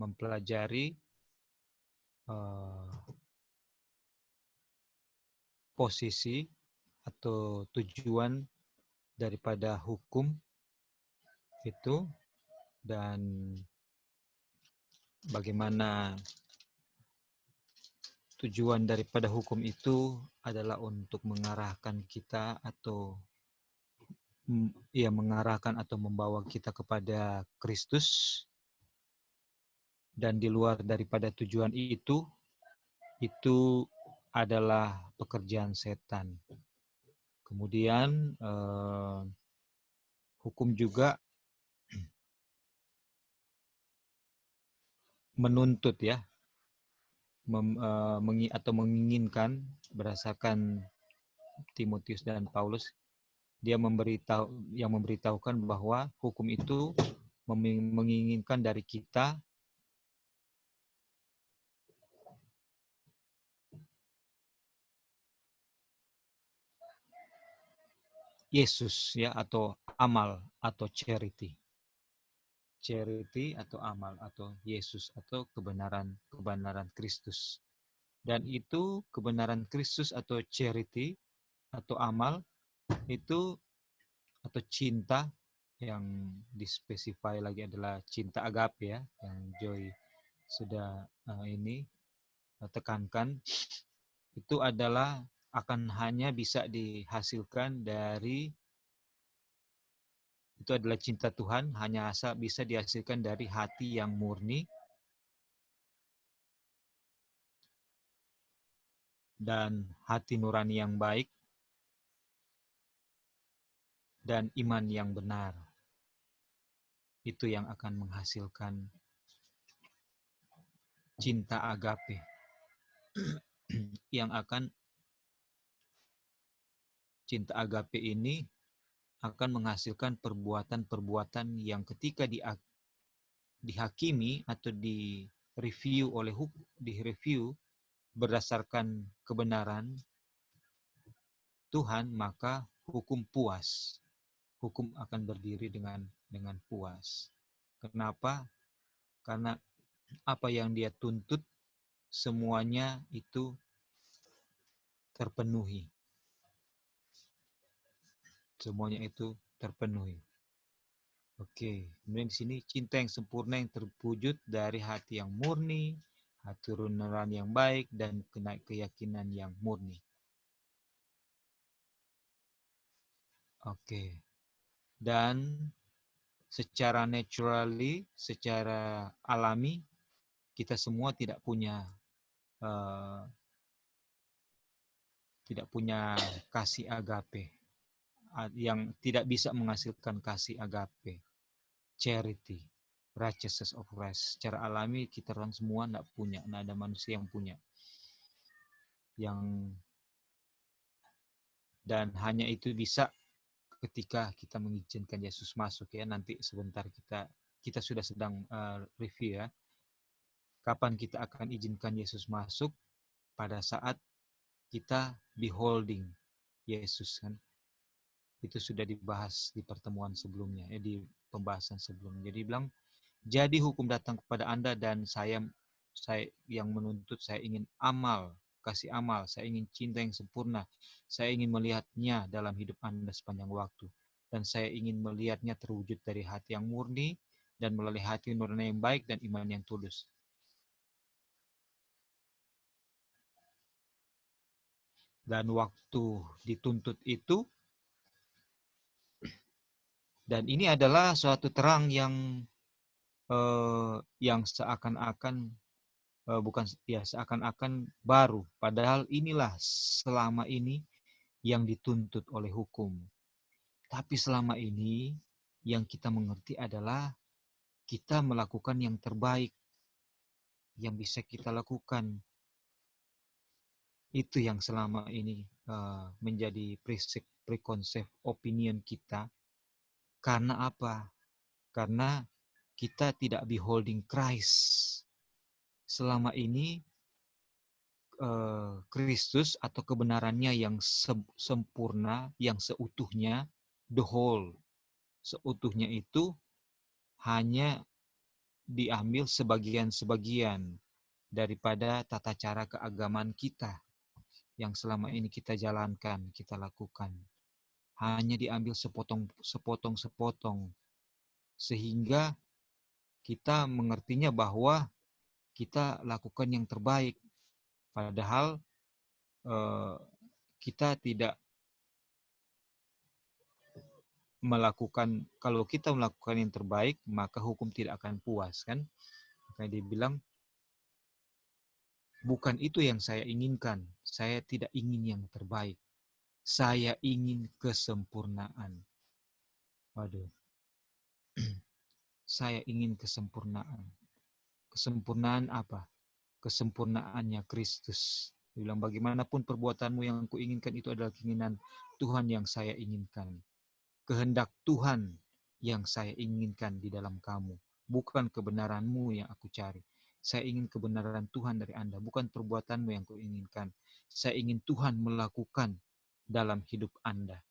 mempelajari posisi atau tujuan daripada hukum itu dan bagaimana tujuan daripada hukum itu adalah untuk mengarahkan kita atau mengarahkan atau membawa kita kepada Kristus. Dan di luar daripada tujuan itu adalah pekerjaan setan. Kemudian hukum juga menuntut atau menginginkan berdasarkan Timotius dan Paulus, dia memberitahukan bahwa hukum itu menginginkan dari kita Yesus atau amal atau charity atau amal atau Yesus atau kebenaran Kristus. Dan itu kebenaran Kristus atau charity atau amal itu atau cinta yang dispesify lagi adalah cinta agape yang Joy sudah tekankan, itu adalah akan hanya bisa dihasilkan dari itu adalah cinta Tuhan, hanya bisa dihasilkan dari hati yang murni dan hati nurani yang baik dan iman yang benar. Itu yang akan menghasilkan cinta agape yang akan cinta agape ini akan menghasilkan perbuatan-perbuatan yang ketika dihakimi atau direview berdasarkan kebenaran Tuhan, maka hukum puas. Hukum akan berdiri dengan puas. Kenapa? Karena apa yang dia tuntut semuanya itu terpenuhi. Semuanya itu terpenuhi. Oke, kemudian di sini cinta yang sempurna yang terwujud dari hati yang murni, hati nurani yang baik, dan keyakinan yang murni. Oke, dan secara naturally, secara alami, kita semua tidak punya kasih agape, yang tidak bisa menghasilkan kasih agape, charity, righteousness of Christ. Secara alami kita orang semua tidak punya, tidak ada manusia yang punya. Dan hanya itu bisa ketika kita mengizinkan Yesus masuk nanti sebentar kita sudah sedang review kapan kita akan izinkan Yesus masuk, pada saat kita beholding Yesus kan. Itu sudah dibahas di pertemuan sebelumnya, di pembahasan sebelumnya. Jadi bilang, jadi hukum datang kepada Anda dan saya yang menuntut, saya ingin kasih amal, saya ingin cinta yang sempurna, saya ingin melihatnya dalam hidup Anda sepanjang waktu. Dan saya ingin melihatnya terwujud dari hati yang murni dan melalui hati nurani yang baik dan iman yang tulus. Dan waktu dituntut itu, dan ini adalah suatu terang yang seakan-akan seakan-akan baru, padahal inilah selama ini yang dituntut oleh hukum. Tapi selama ini yang kita mengerti adalah kita melakukan yang terbaik yang bisa kita lakukan. Itu yang selama ini menjadi preconceived opinion kita. Karena apa? Karena kita tidak beholding Christ. Selama ini Kristus atau kebenarannya yang sempurna, yang seutuhnya, the whole, seutuhnya itu hanya diambil sebagian-sebagian daripada tata cara keagamaan kita yang selama ini kita jalankan, kita lakukan. Hanya diambil sepotong-sepotong sehingga kita mengertinya bahwa kita lakukan yang terbaik. Padahal kita tidak melakukan, kalau kita melakukan yang terbaik, maka hukum tidak akan puas, kan? Makanya dia bilang, bukan itu yang saya inginkan. Saya tidak ingin yang terbaik. Saya ingin kesempurnaan. Waduh. Saya ingin kesempurnaan. Kesempurnaan apa? Kesempurnaannya Kristus. Dia bilang, bagaimanapun perbuatanmu yang kuinginkan itu adalah keinginan Tuhan yang saya inginkan. Kehendak Tuhan yang saya inginkan di dalam kamu. Bukan kebenaranmu yang aku cari. Saya ingin kebenaran Tuhan dari Anda, bukan perbuatanmu yang kuinginkan. Saya ingin Tuhan melakukan dalam hidup Anda.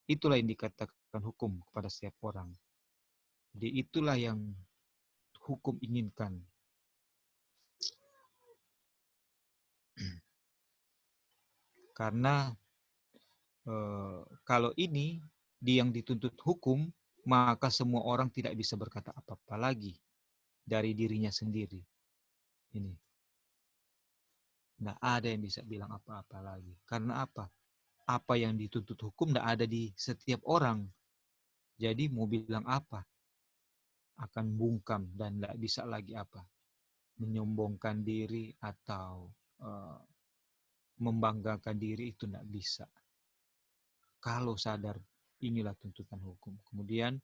Itulah yang dikatakan hukum kepada setiap orang. Jadi itulah yang hukum inginkan. Karena kalau ini yang dituntut hukum, maka semua orang tidak bisa berkata apa-apa lagi dari dirinya sendiri. Ini. Nggak ada yang bisa bilang apa-apa lagi. Karena apa? Apa yang dituntut hukum nggak ada di setiap orang. Jadi mau bilang apa? Akan bungkam dan nggak bisa lagi apa? Menyombongkan diri atau membanggakan diri itu nggak bisa. Kalau sadar inilah tuntutan hukum. Kemudian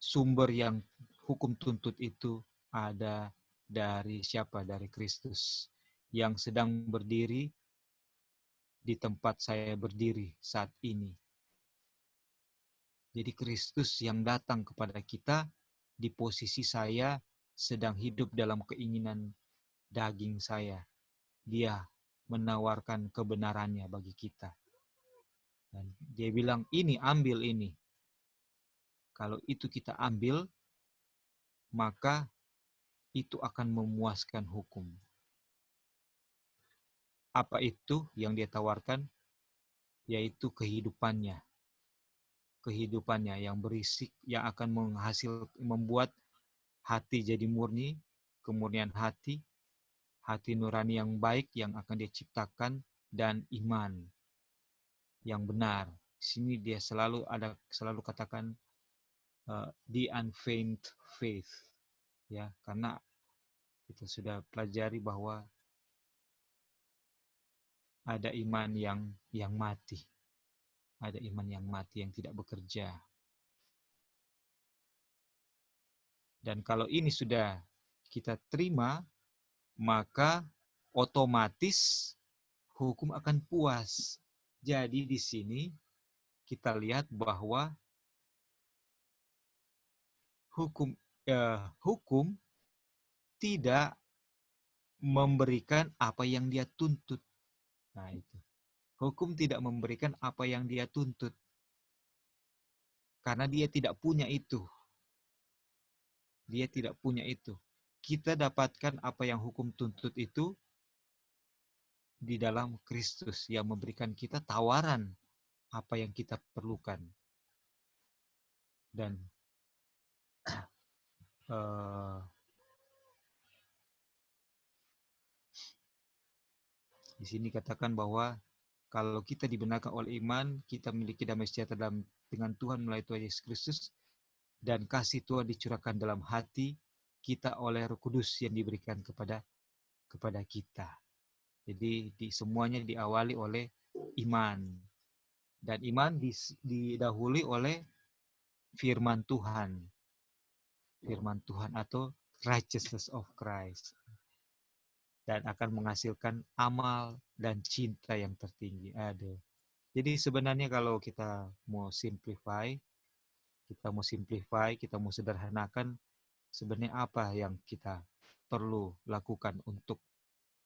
sumber yang hukum tuntut itu ada dari siapa? Dari Kristus yang sedang berdiri di tempat saya berdiri saat ini. Jadi Kristus yang datang kepada kita di posisi saya sedang hidup dalam keinginan daging saya. Dia menawarkan kebenarannya bagi kita. Dan dia bilang, ini, ambil ini. Kalau itu kita ambil, maka itu akan memuaskan hukum. Apa itu yang dia tawarkan? Yaitu kehidupannya. Kehidupannya yang berisik, yang akan membuat hati jadi murni, kemurnian hati nurani yang baik yang akan dia ciptakan, dan iman yang benar. Di sini dia selalu katakan the unfeigned faith, ya, karena kita sudah pelajari bahwa ada iman yang mati. Ada iman yang mati yang tidak bekerja. Dan kalau ini sudah kita terima, maka otomatis hukum akan puas. Jadi di sini kita lihat bahwa hukum tidak memberikan apa yang dia tuntut. Nah, itu. Hukum tidak memberikan apa yang dia tuntut. Karena dia tidak punya itu. Dia tidak punya itu. Kita dapatkan apa yang hukum tuntut itu di dalam Kristus yang memberikan kita tawaran apa yang kita perlukan. Dan di sini katakan bahwa kalau kita dibenarkan oleh iman, kita memiliki damai sejahtera dengan Tuhan melalui Tuhan Yesus Kristus, dan kasih Tuhan dicurahkan dalam hati kita oleh Roh Kudus yang diberikan kepada kita. Jadi semuanya diawali oleh iman. Dan iman didahului oleh firman Tuhan. Firman Tuhan atau righteousness of Christ. Dan akan menghasilkan amal dan cinta yang tertinggi. Aduh. Jadi sebenarnya kalau kita mau simplify, kita mau sederhanakan, sebenarnya apa yang kita perlu lakukan untuk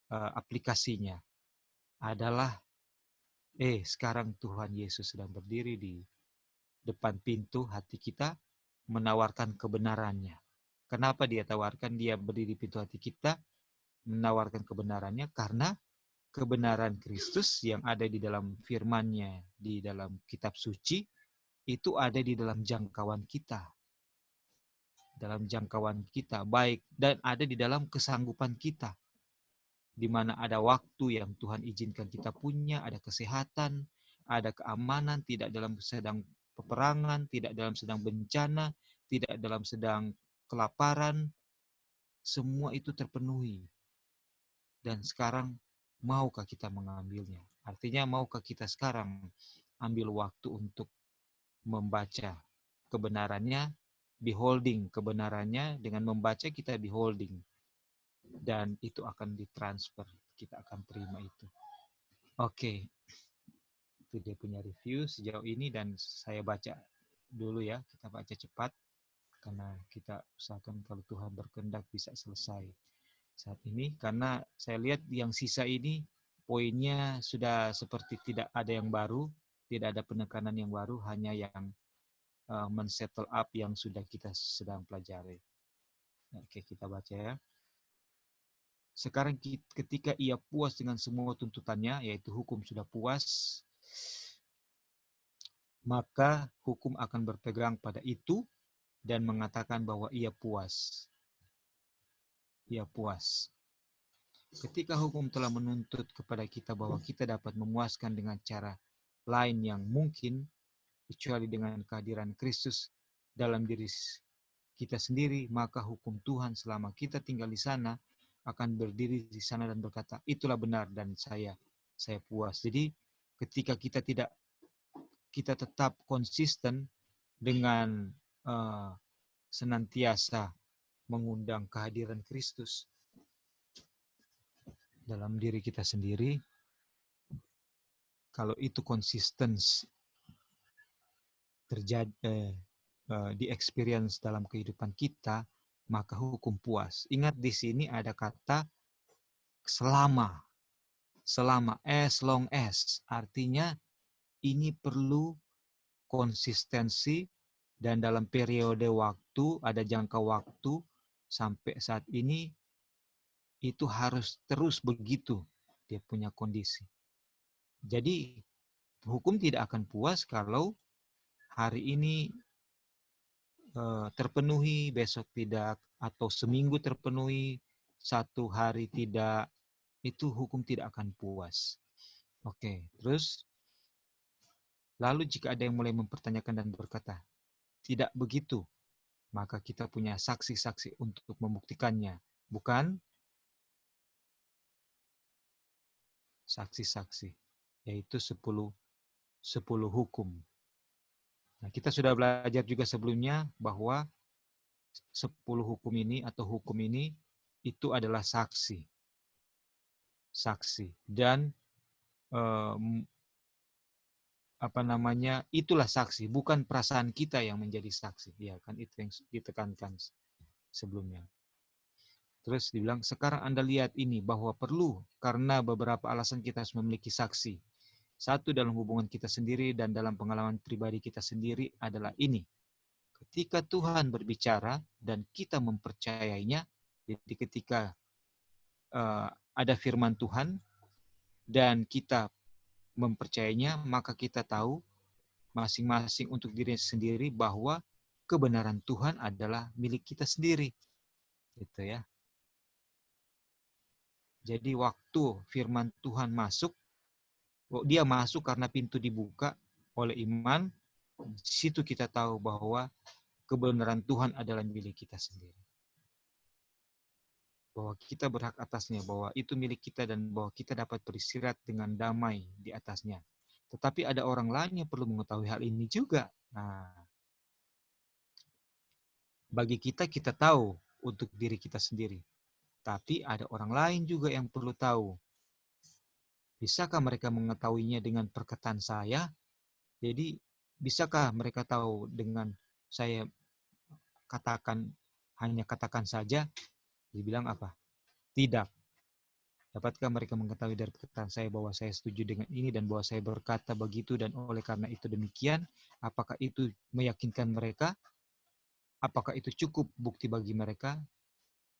aplikasinya adalah sekarang Tuhan Yesus sedang berdiri di depan pintu hati kita, menawarkan kebenarannya. Kenapa dia tawarkan? Dia berdiri di pintu hati kita, menawarkan kebenarannya, karena kebenaran Kristus yang ada di dalam firman-Nya, di dalam kitab suci, itu ada di dalam jangkauan kita. Dalam jangkauan kita, baik, dan ada di dalam kesanggupan kita. Di mana ada waktu yang Tuhan izinkan kita punya, ada kesehatan, ada keamanan, tidak dalam sedang peperangan, tidak dalam sedang bencana, tidak dalam sedang kelaparan, semua itu terpenuhi. Dan sekarang, maukah kita mengambilnya? Artinya, maukah kita sekarang ambil waktu untuk membaca kebenarannya, beholding kebenarannya, dengan membaca kita beholding. Dan itu akan ditransfer, kita akan terima itu. Oke, itu dia punya review sejauh ini, dan saya baca dulu ya, kita baca cepat, karena kita usahakan kalau Tuhan berkehendak bisa selesai saat ini, karena saya lihat yang sisa ini poinnya sudah seperti tidak ada yang baru, tidak ada penekanan yang baru, hanya yang men-settle up yang sudah kita sedang pelajari. Oke, kita baca ya. Sekarang ketika ia puas dengan semua tuntutannya, yaitu hukum sudah puas, maka hukum akan berpegang pada itu dan mengatakan bahwa ia puas. Ia puas. Ketika hukum telah menuntut kepada kita bahwa kita dapat memuaskan dengan cara lain yang mungkin, kecuali dengan kehadiran Kristus dalam diri kita sendiri, maka hukum Tuhan selama kita tinggal di sana akan berdiri di sana dan berkata, itulah benar dan saya puas. Jadi ketika kita tetap konsisten dengan senantiasa mengundang kehadiran Kristus dalam diri kita sendiri, kalau itu konsisten terjadi di experience dalam kehidupan kita, maka hukum puas. Ingat di sini ada kata selama, as long as, artinya ini perlu konsistensi, dan dalam periode waktu, ada jangka waktu sampai saat ini, itu harus terus begitu dia punya kondisi. Jadi hukum tidak akan puas kalau hari ini terpenuhi, besok tidak, atau seminggu terpenuhi, satu hari tidak, itu hukum tidak akan puas. Oke, terus lalu jika ada yang mulai mempertanyakan dan berkata, tidak begitu, maka kita punya saksi-saksi untuk membuktikannya. Bukan? Saksi-saksi, yaitu 10 hukum. Nah, kita sudah belajar juga sebelumnya bahwa 10 hukum ini atau hukum ini itu adalah saksi. Saksi. Dan itulah saksi, bukan perasaan kita yang menjadi saksi. Ya kan, itu yang ditekankan sebelumnya. Terus dibilang, sekarang Anda lihat ini bahwa perlu karena beberapa alasan kita harus memiliki saksi. Satu, dalam hubungan kita sendiri dan dalam pengalaman pribadi kita sendiri adalah ini. Ketika Tuhan berbicara dan kita mempercayainya, jadi ketika ada firman Tuhan dan kita mempercayainya, maka kita tahu masing-masing untuk diri sendiri bahwa kebenaran Tuhan adalah milik kita sendiri. Gitu ya. Jadi waktu firman Tuhan masuk, dia masuk karena pintu dibuka oleh iman, di situ kita tahu bahwa kebenaran Tuhan adalah milik kita sendiri. Bahwa kita berhak atasnya, bahwa itu milik kita, dan bahwa kita dapat beristirahat dengan damai di atasnya. Tetapi ada orang lain yang perlu mengetahui hal ini juga. Nah, bagi kita tahu untuk diri kita sendiri. Tapi ada orang lain juga yang perlu tahu. Bisakah mereka mengetahuinya dengan perkataan saya? Jadi, bisakah mereka tahu dengan saya hanya katakan saja? Dibilang apa? Tidak. Dapatkah mereka mengetahui dari perkataan saya bahwa saya setuju dengan ini dan bahwa saya berkata begitu dan oleh karena itu demikian? Apakah itu meyakinkan mereka? Apakah itu cukup bukti bagi mereka?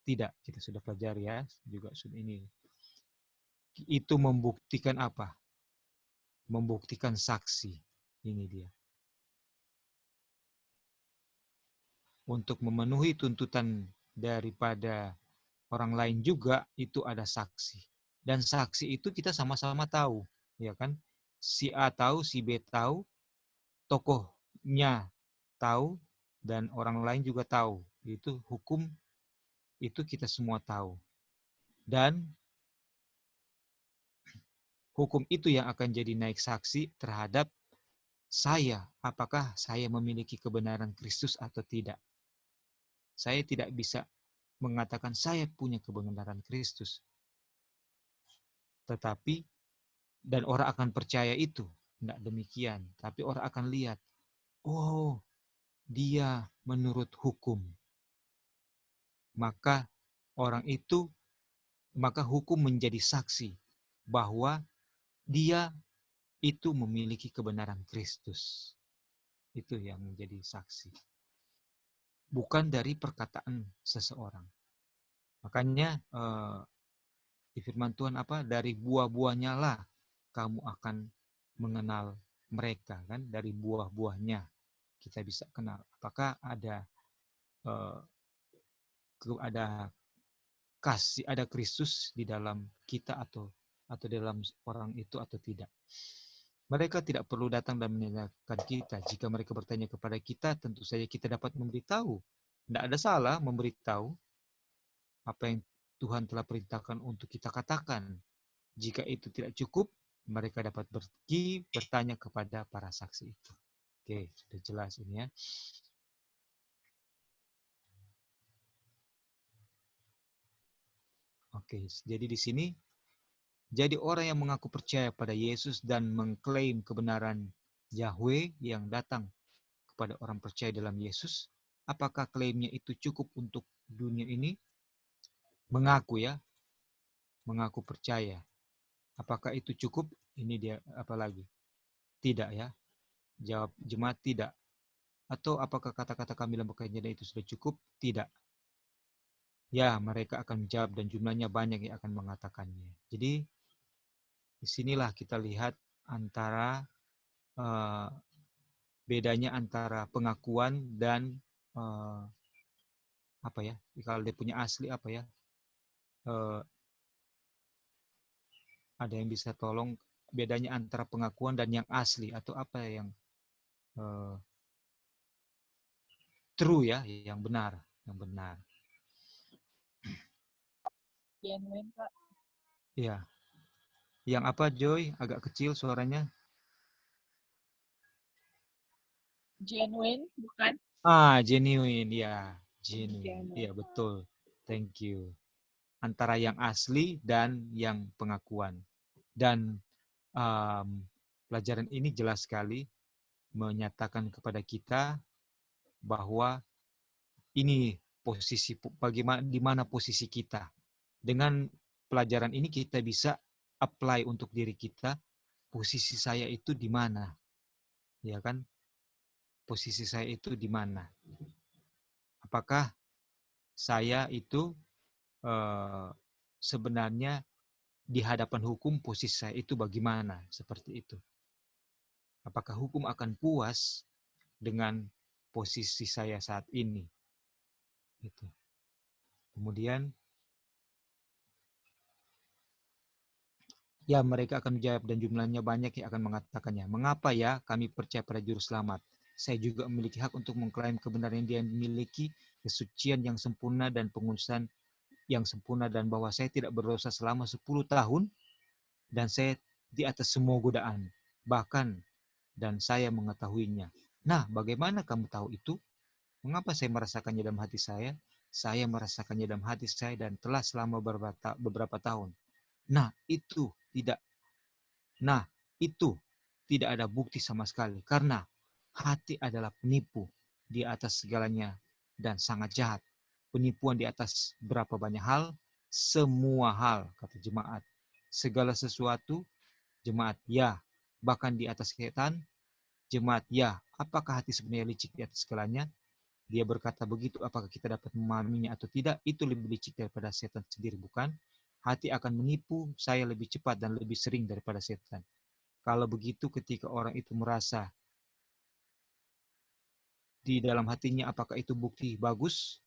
Tidak, kita sudah pelajari ya, juga sudah ini. Itu membuktikan apa? Membuktikan saksi. Ini dia. Untuk memenuhi tuntutan daripada orang lain juga itu ada saksi. Dan saksi itu kita sama-sama tahu, ya kan? Si A tahu, si B tahu, tokohnya tahu, dan orang lain juga tahu. Itu hukum, itu kita semua tahu. Dan hukum itu yang akan jadi naik saksi terhadap saya. Apakah saya memiliki kebenaran Kristus atau tidak? Saya tidak bisa mengatakan saya punya kebenaran Kristus. Tetapi, dan orang akan percaya itu. Tidak demikian. Tapi orang akan lihat, oh, dia menurut hukum. Maka orang itu, maka hukum menjadi saksi bahwa dia itu memiliki kebenaran Kristus. Itu yang menjadi saksi. Bukan dari perkataan seseorang. Makanya di firman Tuhan apa? Dari buah-buahnya lah kamu akan mengenal mereka, kan? Dari buah-buahnya kita bisa kenal. Apakah ada eh, ada kasih, ada Kristus di dalam kita atau dalam orang itu atau tidak? Mereka tidak perlu datang dan menanyakan kita. Jika mereka bertanya kepada kita, tentu saja kita dapat memberitahu. Tidak ada salah memberitahu apa yang Tuhan telah perintahkan untuk kita katakan. Jika itu tidak cukup, mereka dapat pergi bertanya kepada para saksi itu. Oke, sudah jelas ini ya. Oke, jadi di sini, jadi orang yang mengaku percaya pada Yesus dan mengklaim kebenaran Yahweh yang datang kepada orang percaya dalam Yesus, apakah klaimnya itu cukup untuk dunia ini? Mengaku ya, mengaku percaya. Apakah itu cukup? Ini dia apa lagi? Tidak ya. Jawab jemaat tidak. Atau apakah kata-kata kami dalam perjanjian itu sudah cukup? Tidak. Ya, mereka akan menjawab dan jumlahnya banyak yang akan mengatakannya. Jadi, disinilah kita lihat antara bedanya antara pengakuan dan apa ya? Kalau dia punya asli apa ya? Uh, ada yang bisa tolong bedanya antara pengakuan dan yang asli atau apa yang uh, true ya, yang benar, yang benar. Genuine, Kak. Ya, yang apa Joy? Agak kecil suaranya. Genuine, bukan? Genuine, ya, genuine, ya Genuine. betul. Thank you. Antara yang asli dan yang pengakuan. Dan pelajaran ini jelas sekali menyatakan kepada kita bahwa ini posisi bagaimana di mana posisi kita. Dengan pelajaran ini kita bisa apply untuk diri kita, posisi saya itu di mana? Ya kan? Posisi saya itu di mana? Apakah saya itu sebenarnya di hadapan hukum posisi saya itu bagaimana? Seperti itu. Apakah hukum akan puas dengan posisi saya saat ini? Itu. Kemudian, ya mereka akan menjawab dan jumlahnya banyak yang akan mengatakannya. Mengapa ya kami percaya pada Juru Selamat? Saya juga memiliki hak untuk mengklaim kebenaran yang dia miliki, kesucian yang sempurna dan pengudusan yang sempurna, dan bahwa saya tidak berdosa selama 10 tahun dan saya di atas semua godaan. Bahkan dan saya mengetahuinya. Nah, bagaimana kamu tahu itu? Mengapa saya merasakannya dalam hati saya? Saya merasakannya dalam hati saya dan telah selama beberapa tahun. Nah, itu tidak. Nah, itu tidak ada bukti sama sekali. Karena hati adalah penipu di atas segalanya dan sangat jahat. Penipuan di atas berapa banyak hal, semua hal, kata jemaat. Segala sesuatu, jemaat ya. Bahkan di atas setan, jemaat ya. Apakah hati sebenarnya licik di atas segalanya? Dia berkata begitu, apakah kita dapat memahaminya atau tidak? Itu lebih licik daripada setan sendiri, bukan? Hati akan menipu saya lebih cepat dan lebih sering daripada setan. Kalau begitu, ketika orang itu merasa di dalam hatinya, apakah itu bukti bagus?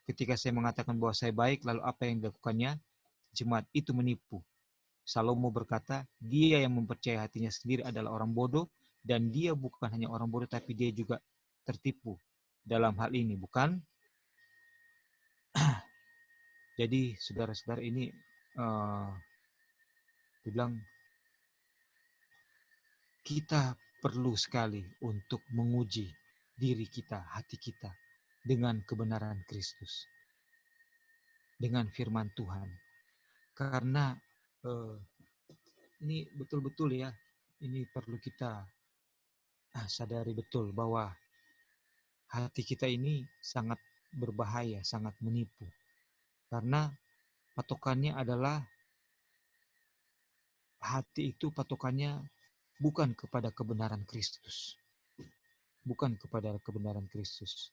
Ketika saya mengatakan bahwa saya baik, lalu apa yang dilakukannya? Jemaat itu menipu. Salomo berkata, dia yang mempercayai hatinya sendiri adalah orang bodoh, dan dia bukan hanya orang bodoh, tapi dia juga tertipu dalam hal ini, bukan? Jadi saudara-saudara ini dibilang kita perlu sekali untuk menguji diri kita, hati kita dengan kebenaran Kristus, dengan firman Tuhan. Karena ini betul-betul ya, ini perlu kita sadari betul bahwa hati kita ini sangat berbahaya, sangat menipu. Karena patokannya adalah hati itu patokannya bukan kepada kebenaran Kristus. Bukan kepada kebenaran Kristus.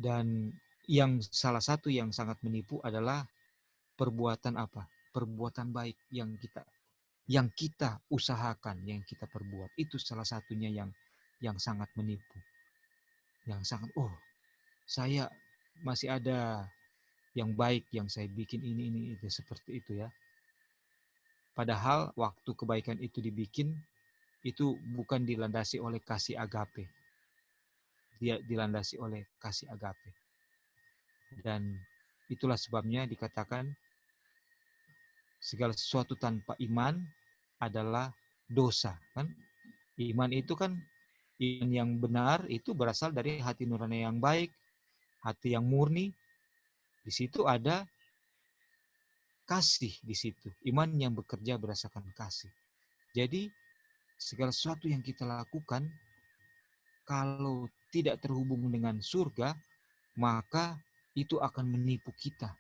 Dan yang salah satu yang sangat menipu adalah perbuatan apa? Perbuatan baik yang kita usahakan, yang kita perbuat. Itu salah satunya yang sangat menipu. Yang sangat, saya masih ada yang baik yang saya bikin ini itu seperti itu ya. Padahal waktu kebaikan itu dibikin, itu bukan dilandasi oleh kasih agape. Dia dilandasi oleh kasih agape. Dan itulah sebabnya dikatakan segala sesuatu tanpa iman adalah dosa, kan? Iman itu kan, iman yang benar itu berasal dari hati nurani yang baik, hati yang murni. Di situ ada kasih di situ. Iman yang bekerja berdasarkan kasih. Jadi segala sesuatu yang kita lakukan kalau tidak terhubung dengan surga, maka itu akan menipu kita.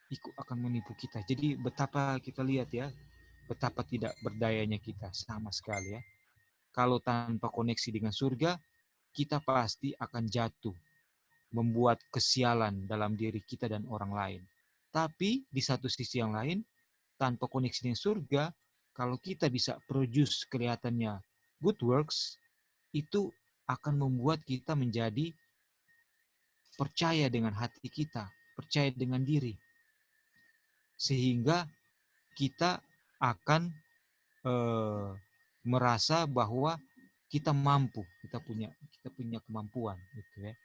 Itu akan menipu kita. Jadi betapa kita lihat ya, betapa tidak berdayanya kita sama sekali ya. Kalau tanpa koneksi dengan surga, kita pasti akan jatuh, membuat kesialan dalam diri kita dan orang lain. Tapi di satu sisi yang lain, tanpa koneksi dengan surga, kalau kita bisa produce kelihatannya good works, itu akan membuat kita menjadi percaya dengan hati kita, percaya dengan diri. Sehingga kita akan merasa bahwa kita mampu, kita punya kemampuan gitu ya.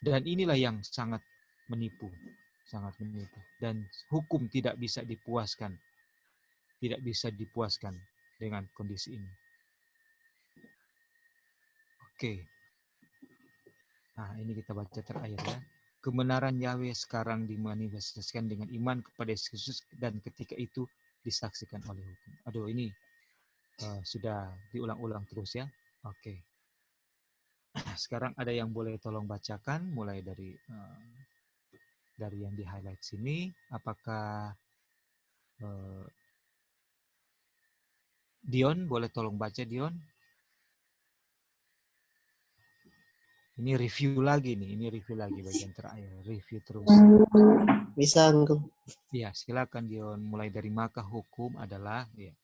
Dan inilah yang sangat menipu, sangat menipu. Dan hukum tidak bisa dipuaskan dengan kondisi ini. Oke. Nah, ini kita baca terakhir ya. Kebenaran Yahweh sekarang dimanifestasikan dengan iman kepada Yesus dan ketika itu disaksikan oleh hukum. Aduh, ini sudah diulang-ulang terus ya. Oke. Sekarang ada yang boleh tolong bacakan mulai dari yang di highlight sini. Apakah Dion boleh tolong baca, Dion? Ini review lagi bagian terakhir. Review terus. Bisa, Uncle. Ya, silakan Dion. Mulai dari maka hukum adalah ya.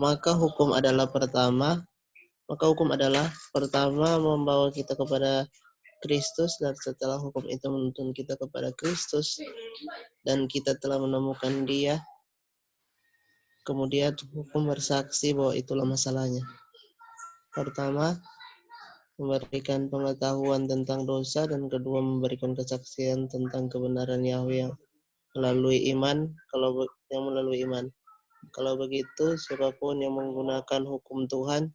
Maka hukum adalah pertama membawa kita kepada Kristus, dan setelah hukum itu menuntun kita kepada Kristus dan kita telah menemukan Dia, kemudian hukum bersaksi bahwa itulah masalahnya. Pertama, memberikan pengetahuan tentang dosa, dan kedua memberikan kesaksian tentang kebenaran Yahweh yang melalui iman. Kalau begitu, siapapun yang menggunakan hukum Tuhan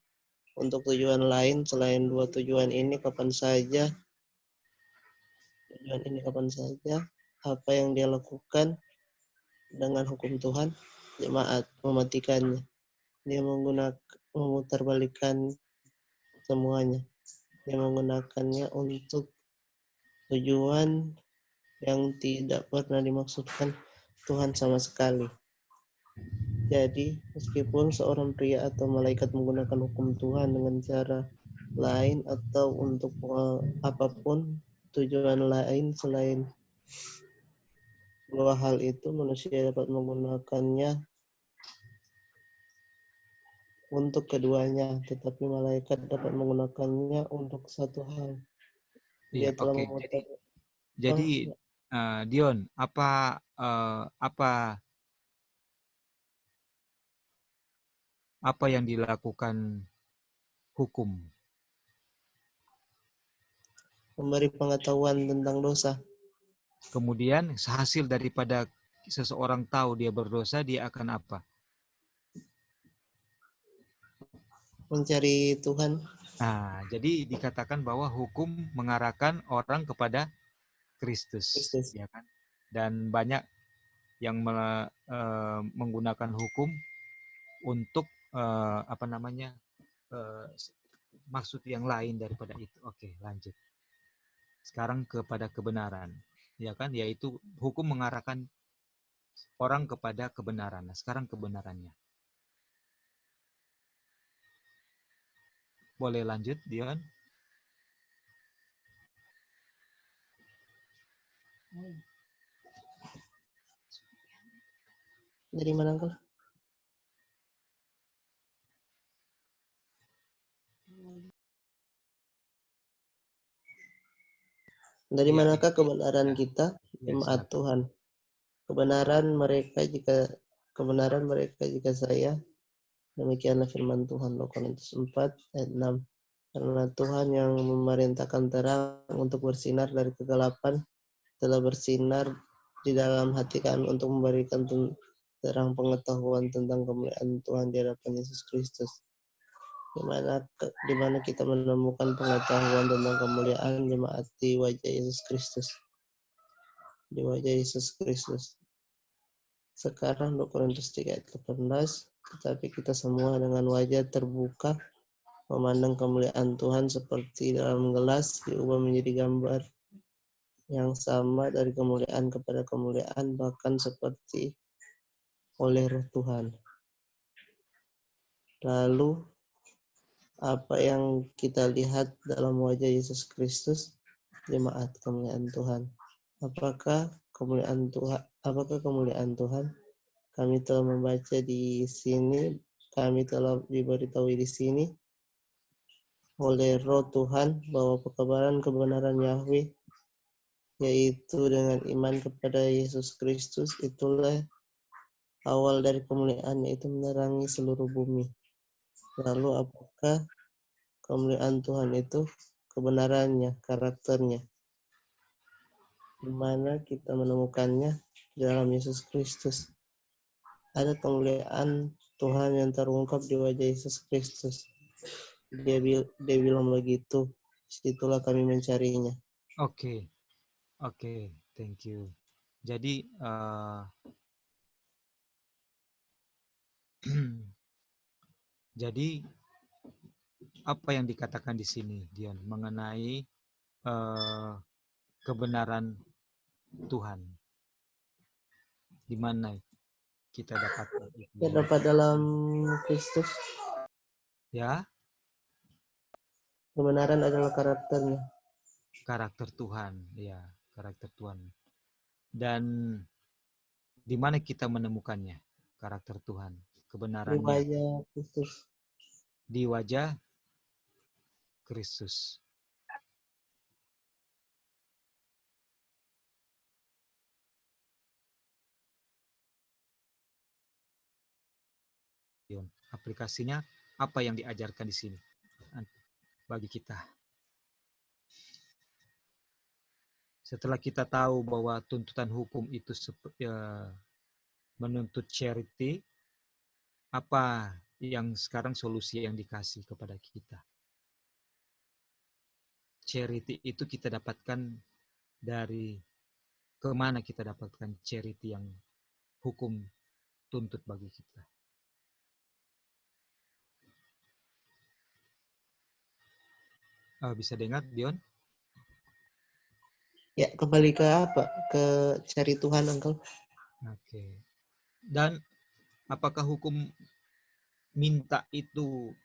untuk tujuan lain selain dua tujuan ini kapan saja, apa yang dia lakukan dengan hukum Tuhan, jemaat mematikannya. Dia memutarbalikkan semuanya. Dia menggunakannya untuk tujuan yang tidak pernah dimaksudkan Tuhan sama sekali. Jadi, meskipun seorang pria atau malaikat menggunakan hukum Tuhan dengan cara lain atau untuk apapun tujuan lain selain dua hal itu, manusia dapat menggunakannya untuk keduanya, tetapi malaikat dapat menggunakannya untuk satu hal. Iya, Dia telah oke. memutar. Jadi Ya. Dion, apa yang dilakukan hukum? Memberi pengetahuan tentang dosa, Kemudian hasil daripada seseorang tahu dia berdosa, dia akan apa? mencari Tuhan. Nah, jadi dikatakan bahwa hukum mengarahkan orang kepada Kristus, Kristus. ya kan? Dan banyak yang menggunakan hukum untuk maksud yang lain daripada itu. Oke, lanjut. Sekarang kepada kebenaran, ya kan? Yaitu hukum mengarahkan orang kepada kebenaran. Nah, sekarang kebenarannya. Boleh lanjut, Dion? Dari mana kah? Dari Iya, manakah kebenaran kita, ya, jemaat silakan. Tuhan? Kebenaran mereka jika saya, demikianlah firman Tuhan, 2 Korintus 4 ayat 6. Karena Tuhan yang memerintahkan terang untuk bersinar dari kegelapan telah bersinar di dalam hati kami untuk memberikan terang pengetahuan tentang kemuliaan Tuhan di hadapan Yesus Kristus. Di mana kita menemukan pengetahuan tentang kemuliaan jemaat di wajah Yesus Kristus. Di wajah Yesus Kristus. Sekarang 2 Korintus 3 ayat 18, tetapi kita semua dengan wajah terbuka memandang kemuliaan Tuhan seperti dalam gelas diubah menjadi gambar yang sama dari kemuliaan kepada kemuliaan, bahkan seperti oleh Roh Tuhan. Lalu apa yang kita lihat dalam wajah Yesus Kristus, jemaat kemuliaan Tuhan? Apakah kemuliaan Tuhan? Kami telah membaca di sini, kami telah diberitahu di sini oleh Roh Tuhan bahwa pekabaran kebenaran Yahweh, yaitu dengan iman kepada Yesus Kristus, itulah awal dari kemuliaan, yaitu menerangi seluruh bumi. Lalu apakah kemuliaan Tuhan itu? Kebenarannya, karakternya. Di mana kita menemukannya? Di dalam Yesus Kristus. Ada kemuliaan Tuhan yang terungkap di wajah Yesus Kristus. Dia bilang begitu. Disitulah kami mencarinya. Oke, thank you. Jadi jadi apa yang dikatakan di sini, Dion, mengenai kebenaran Tuhan, di mana kita dapatkan itu? Terdapat dalam Kristus. Ya, Kebenaran adalah karakternya. karakter Tuhan, ya, karakter Tuhan. Dan di mana kita menemukannya, karakter Tuhan, Di kebenarannya? wajah Kristus. Di wajah Kristus. Aplikasinya apa yang diajarkan di sini bagi kita? Setelah kita tahu bahwa tuntutan hukum itu menuntut charity, apa yang sekarang solusi yang dikasih kepada kita? Charity itu kita dapatkan dari kemana kita dapatkan charity yang hukum tuntut bagi kita? Bisa dengar, Dion? Ya, kembali ke apa? Ke cari Tuhan, Uncle. Oke. Dan apakah hukum minta itu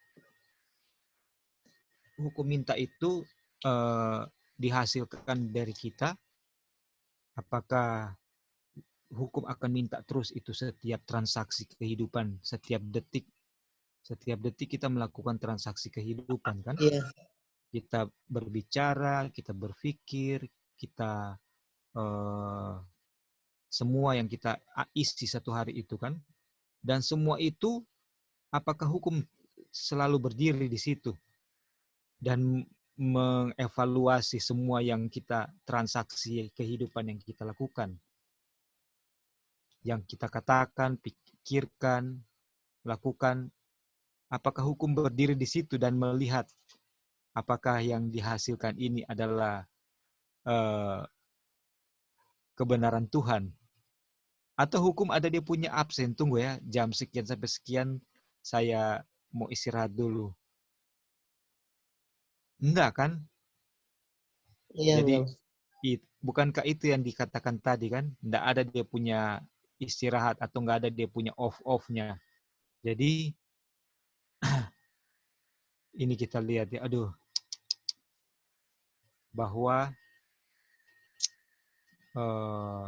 dihasilkan dari kita? Apakah hukum akan minta terus itu setiap transaksi kehidupan, setiap detik kita melakukan transaksi kehidupan, kan? Iya, Kita berbicara, kita berpikir, kita semua yang kita isi satu hari itu, kan? Dan semua itu, apakah hukum selalu berdiri di situ dan mengevaluasi semua yang kita transaksi kehidupan yang kita lakukan, yang kita katakan, pikirkan, lakukan, apakah hukum berdiri di situ dan melihat apakah yang dihasilkan ini adalah kebenaran Tuhan, atau hukum ada dia punya absen, tunggu ya, jam sekian sampai sekian saya mau istirahat dulu. Enggak, kan? iya, Jadi Uncle. bukankah itu yang dikatakan tadi, kan? Enggak ada dia punya istirahat atau enggak ada dia punya off-off-nya. Jadi ini kita lihat ya, aduh, bahwa eh,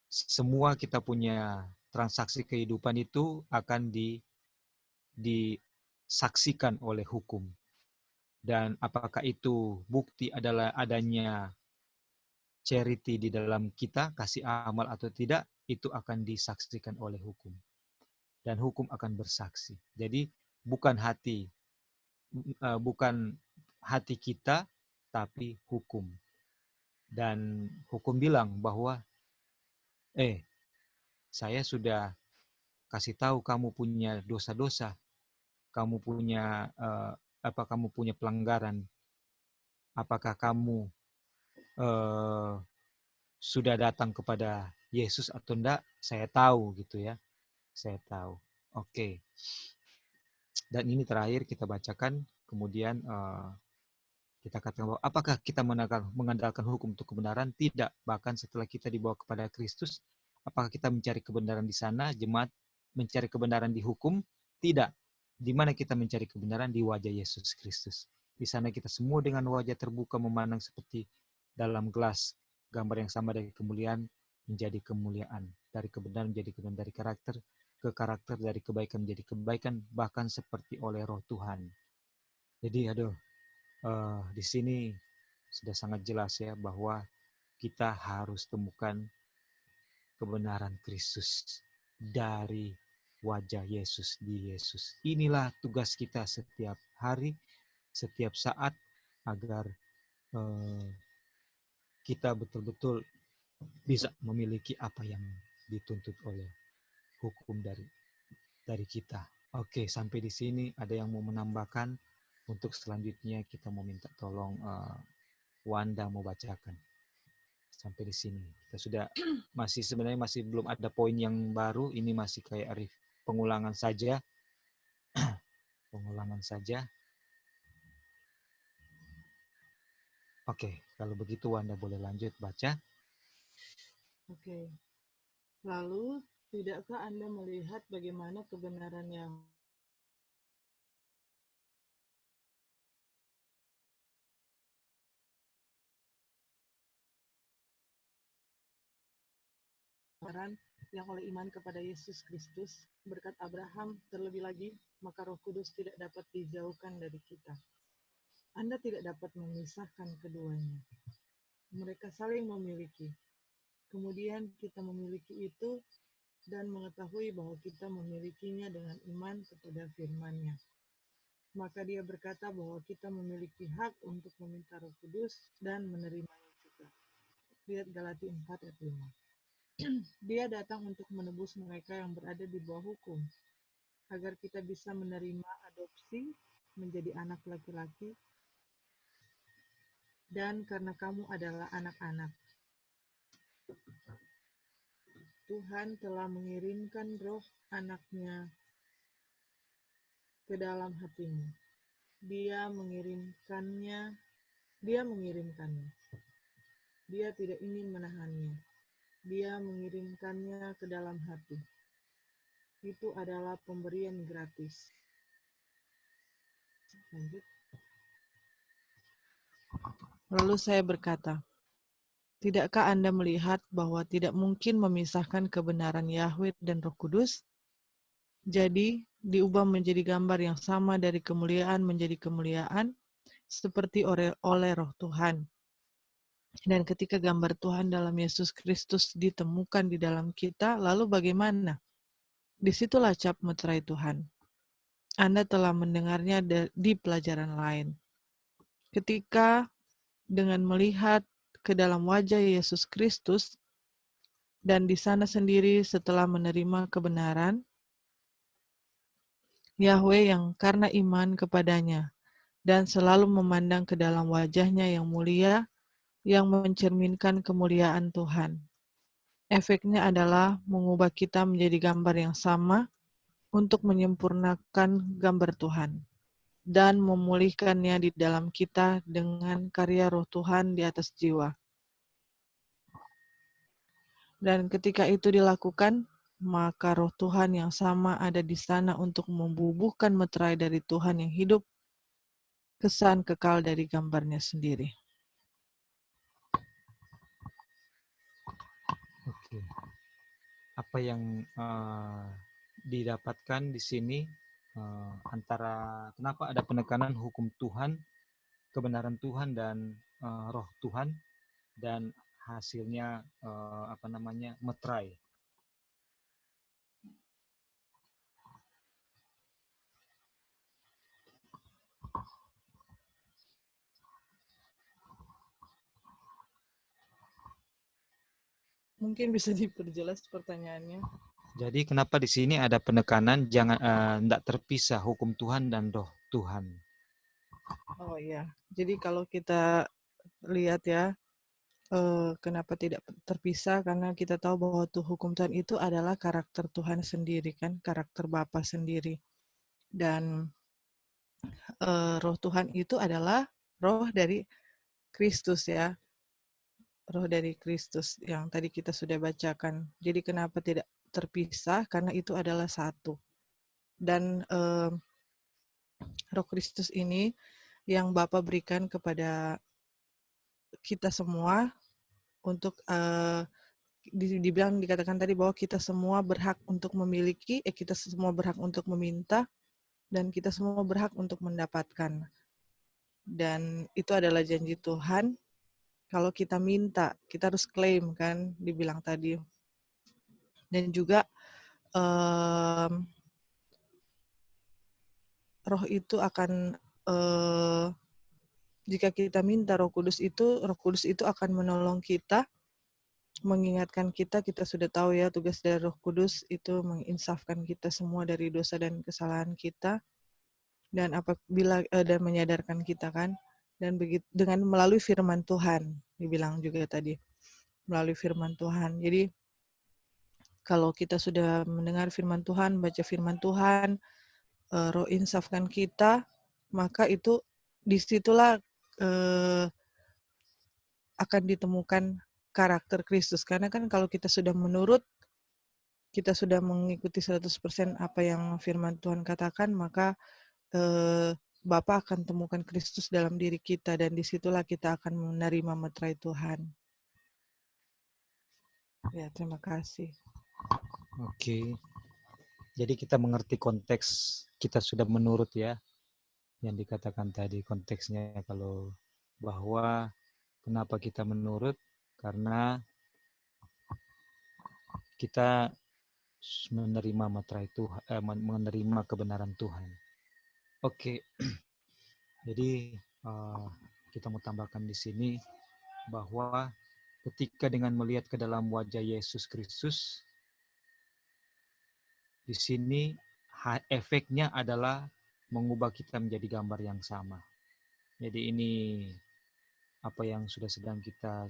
semua kita punya transaksi kehidupan itu akan disaksikan oleh hukum. Dan apakah itu bukti adalah adanya charity di dalam kita, kasih amal atau tidak, itu akan disaksikan oleh hukum. Dan hukum akan bersaksi. Jadi bukan hati kita, tapi hukum. Dan hukum bilang bahwa, saya sudah kasih tahu kamu punya dosa-dosa, kamu punya kamu punya pelanggaran, apakah kamu sudah datang kepada Yesus atau enggak, saya tahu gitu ya. Saya tahu. Oke. Dan ini terakhir kita bacakan, kemudian kita katakan bahwa apakah kita mengandalkan hukum untuk kebenaran? Tidak. Bahkan setelah kita dibawa kepada Kristus, apakah kita mencari kebenaran di sana, jemaat mencari kebenaran di hukum? Tidak. Di mana kita mencari kebenaran? Di wajah Yesus Kristus. Di sana kita semua dengan wajah terbuka memandang seperti dalam gelas, gambar yang sama dari kemuliaan menjadi kemuliaan, dari kebenaran menjadi kebenaran, dari karakter ke karakter, dari kebaikan menjadi kebaikan, bahkan seperti oleh Roh Tuhan. Jadi di sini sudah sangat jelas ya bahwa kita harus temukan kebenaran Kristus dari wajah Yesus di Yesus. Inilah tugas kita setiap hari, setiap saat, agar kita betul-betul bisa memiliki apa yang dituntut oleh hukum dari kita. Oke, sampai di sini ada yang mau menambahkan? Untuk selanjutnya kita mau minta tolong Wanda mau bacakan. Sampai di sini kita sudah sebenarnya masih belum ada poin yang baru, ini masih kayak pengulangan saja. Pengulangan saja. Oke, kalau begitu Wanda boleh lanjut baca. Oke. Lalu, tidakkah Anda melihat bagaimana kebenaran yang oleh iman kepada Yesus Kristus, berkat Abraham terlebih lagi, maka Roh Kudus tidak dapat dijauhkan dari kita. Anda tidak dapat memisahkan keduanya. Mereka saling memiliki. Kemudian kita memiliki itu dan mengetahui bahwa kita memilikinya dengan iman kepada firman-Nya. Maka dia berkata bahwa kita memiliki hak untuk meminta Roh Kudus dan menerimanya juga. Lihat Galatia 4 ayat 5. Dia datang untuk menebus mereka yang berada di bawah hukum, agar kita bisa menerima adopsi menjadi anak laki-laki, dan karena kamu adalah anak-anak, Tuhan telah mengirimkan roh anaknya ke dalam hatimu. Dia mengirimkannya. Dia mengirimkannya. Dia tidak ingin menahannya. Dia mengirimkannya ke dalam hati. Itu adalah pemberian gratis. Lanjut. Lalu saya berkata, tidakkah Anda melihat bahwa tidak mungkin memisahkan kebenaran Yahweh dan Roh Kudus? Jadi, diubah menjadi gambar yang sama dari kemuliaan menjadi kemuliaan, seperti oleh Roh Tuhan. Dan ketika gambar Tuhan dalam Yesus Kristus ditemukan di dalam kita, lalu bagaimana? Disitulah cap meterai Tuhan. Anda telah mendengarnya di pelajaran lain. Ketika dengan melihat ke dalam wajah Yesus Kristus, dan di sana sendiri setelah menerima kebenaran, Yahweh yang karena iman kepadanya, dan selalu memandang ke dalam wajahnya yang mulia, yang mencerminkan kemuliaan Tuhan. Efeknya adalah mengubah kita menjadi gambar yang sama untuk menyempurnakan gambar Tuhan dan memulihkannya di dalam kita dengan karya Roh Tuhan di atas jiwa. Dan ketika itu dilakukan, maka Roh Tuhan yang sama ada di sana untuk membubuhkan meterai dari Tuhan yang hidup, kesan kekal dari gambarnya sendiri. Oke. Apa yang didapatkan di sini antara kenapa ada penekanan hukum Tuhan, kebenaran Tuhan dan Roh Tuhan, dan hasilnya meterai. Mungkin bisa diperjelas pertanyaannya. Jadi kenapa di sini ada penekanan jangan tidak terpisah hukum Tuhan dan Roh Tuhan. Oh iya, jadi kalau kita lihat ya, kenapa tidak terpisah, karena kita tahu bahwa hukum Tuhan itu adalah karakter Tuhan sendiri kan, karakter Bapa sendiri. Dan Roh Tuhan itu adalah roh dari Kristus ya, roh dari Kristus yang tadi kita sudah bacakan. Jadi kenapa tidak terpisah? Karena itu adalah satu. Dan Roh Kristus ini yang Bapa berikan kepada kita semua untuk dikatakan tadi bahwa kita semua berhak untuk memiliki, kita semua berhak untuk meminta, dan kita semua berhak untuk mendapatkan. Dan itu adalah janji Tuhan. Kalau kita minta, kita harus klaim kan, dibilang tadi. Dan juga roh itu akan jika kita minta Roh Kudus itu akan menolong kita, mengingatkan kita sudah tahu ya tugas dari Roh Kudus itu menginsafkan kita semua dari dosa dan kesalahan kita, dan apabila dan menyadarkan kita kan, dan begitu dengan melalui firman Tuhan, dibilang juga tadi melalui firman Tuhan. Jadi kalau kita sudah mendengar firman Tuhan, baca firman Tuhan, Roh insafkan kita, maka itu disitulah akan ditemukan karakter Kristus. Karena kan kalau kita sudah menurut, kita sudah mengikuti 100% apa yang firman Tuhan katakan, maka Bapa akan temukan Kristus dalam diri kita, dan disitulah kita akan menerima meterai Tuhan. Ya, terima kasih. Oke. Jadi kita mengerti konteks kita sudah menurut ya, yang dikatakan tadi konteksnya kalau bahwa kenapa kita menurut, karena kita menerima meterai Tuhan, menerima kebenaran Tuhan. Oke. Jadi kita mau tambahkan di sini bahwa ketika dengan melihat ke dalam wajah Yesus Kristus, di sini efeknya adalah mengubah kita menjadi gambar yang sama. Jadi ini apa yang sudah sedang kita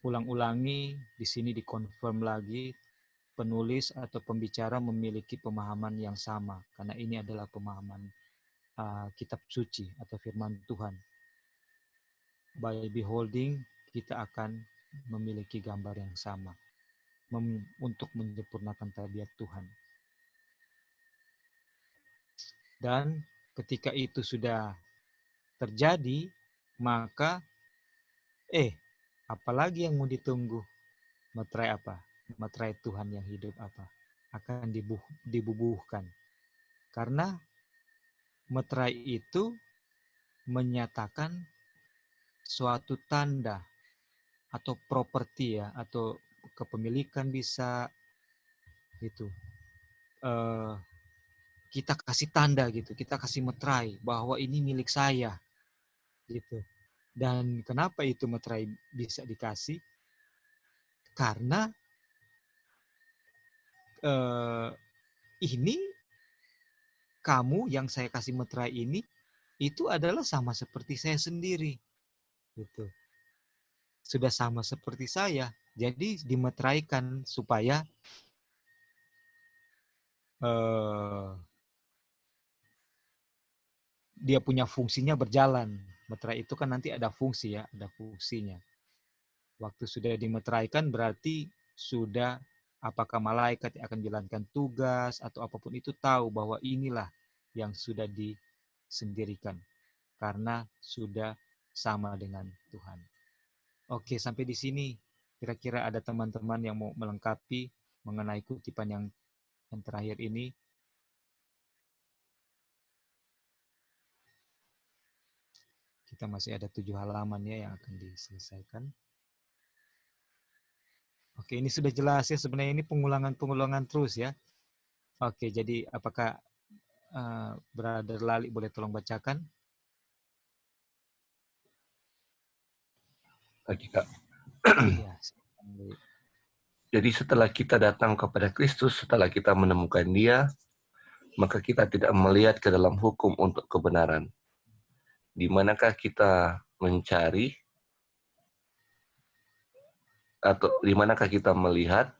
ulang-ulangi, di sini dikonfirm lagi penulis atau pembicara memiliki pemahaman yang sama, karena ini adalah pemahaman kitab suci atau firman Tuhan. By beholding, kita akan memiliki gambar yang sama untuk menyempurnakan tabiat Tuhan. Dan ketika itu sudah terjadi, maka apalagi yang mau ditunggu? Materai apa? Materai Tuhan yang hidup apa? Akan dibubuhkan. Karena materai itu menyatakan suatu tanda atau properti ya, atau kepemilikan bisa gitu. Kita kasih tanda gitu, kita kasih materai bahwa ini milik saya gitu. Dan kenapa itu materai bisa dikasih? Karena ini kamu yang saya kasih materai ini itu adalah sama seperti saya sendiri gitu. Sudah sama seperti saya, jadi dimeteraikan supaya dia punya fungsinya berjalan. Materai itu kan nanti ada fungsi ya, ada fungsinya. Waktu sudah dimeteraikan berarti sudah apakah malaikat yang akan menjalankan tugas atau apapun itu tahu bahwa inilah yang sudah disendirikan karena sudah sama dengan Tuhan. Oke, sampai di sini kira-kira ada teman-teman yang mau melengkapi mengenai kutipan yang terakhir ini. Kita masih ada 7 halaman ya yang akan diselesaikan. Oke, ini sudah jelas ya, sebenarnya ini pengulangan terus ya. Oke, jadi apakah Brother Lali boleh tolong bacakan? Oke, Kak. Ya. Jadi setelah kita datang kepada Kristus, setelah kita menemukan Dia, maka kita tidak melihat ke dalam hukum untuk kebenaran. Di manakah kita mencari atau di manakah kita melihat?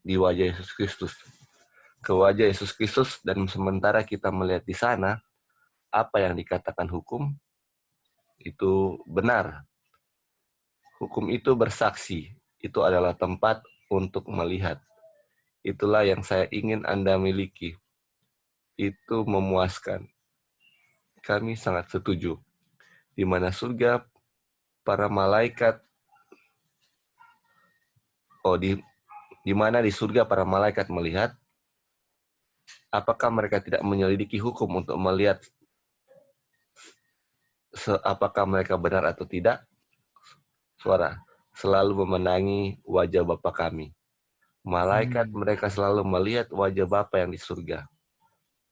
Di wajah Yesus Kristus. Ke wajah Yesus Kristus, dan sementara kita melihat di sana, apa yang dikatakan hukum itu benar. Hukum itu bersaksi. Itu adalah tempat untuk melihat. Itulah yang saya ingin Anda miliki. Itu memuaskan. Kami sangat setuju. Di mana surga para malaikat, di mana di surga para malaikat melihat, apakah mereka tidak menyelidiki hukum untuk melihat apakah mereka benar atau tidak? Suara selalu memenangi wajah Bapa kami. Malaikat mereka selalu melihat wajah Bapa yang di surga.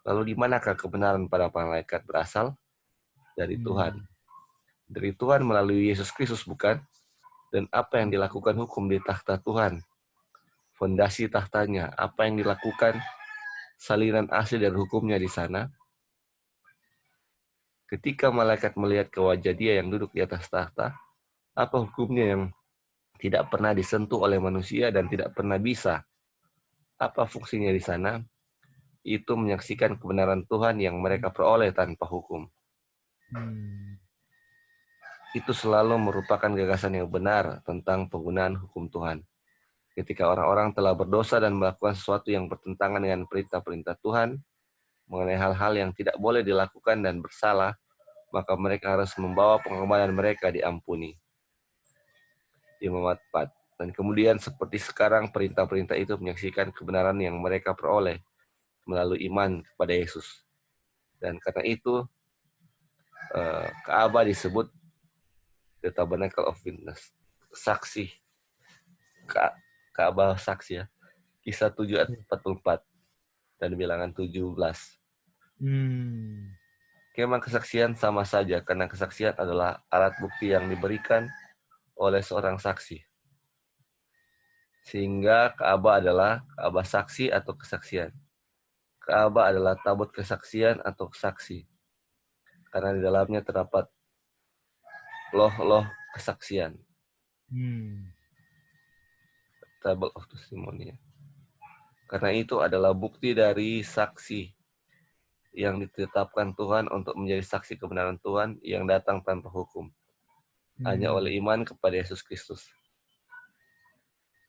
Lalu di manakah kebenaran para malaikat berasal? Dari Tuhan. Dari Tuhan melalui Yesus Kristus, bukan? Dan apa yang dilakukan hukum di takhta Tuhan? Fondasi tahtanya, apa yang dilakukan salinan asli dan hukumnya di sana? Ketika malaikat melihat ke wajah Dia yang duduk di atas tahta, apa hukumnya yang tidak pernah disentuh oleh manusia dan tidak pernah bisa? Apa fungsinya di sana? Itu menyaksikan kebenaran Tuhan yang mereka peroleh tanpa hukum. Itu selalu merupakan gagasan yang benar tentang penggunaan hukum Tuhan. Ketika orang-orang telah berdosa dan melakukan sesuatu yang bertentangan dengan perintah-perintah Tuhan, mengenai hal-hal yang tidak boleh dilakukan dan bersalah, maka mereka harus membawa pengorbanan mereka diampuni. Imamat 4. Dan kemudian seperti sekarang perintah-perintah itu menyaksikan kebenaran yang mereka peroleh melalui iman kepada Yesus. Dan karena itu, Ka'bah disebut The Tabernacle of Witness. Saksi. Ka'bah saksi ya. Kisah 7 ayat 44 dan bilangan 17. Kemah kesaksian sama saja, karena kesaksian adalah alat bukti yang diberikan oleh seorang saksi. Sehingga Ka'bah adalah Ka'bah saksi atau kesaksian. Ka'bah adalah tabut kesaksian atau saksi. Karena di dalamnya terdapat loh-loh kesaksian. Table of Testimony. Karena itu adalah bukti dari saksi yang ditetapkan Tuhan untuk menjadi saksi kebenaran Tuhan yang datang tanpa hukum. Hanya oleh iman kepada Yesus Kristus.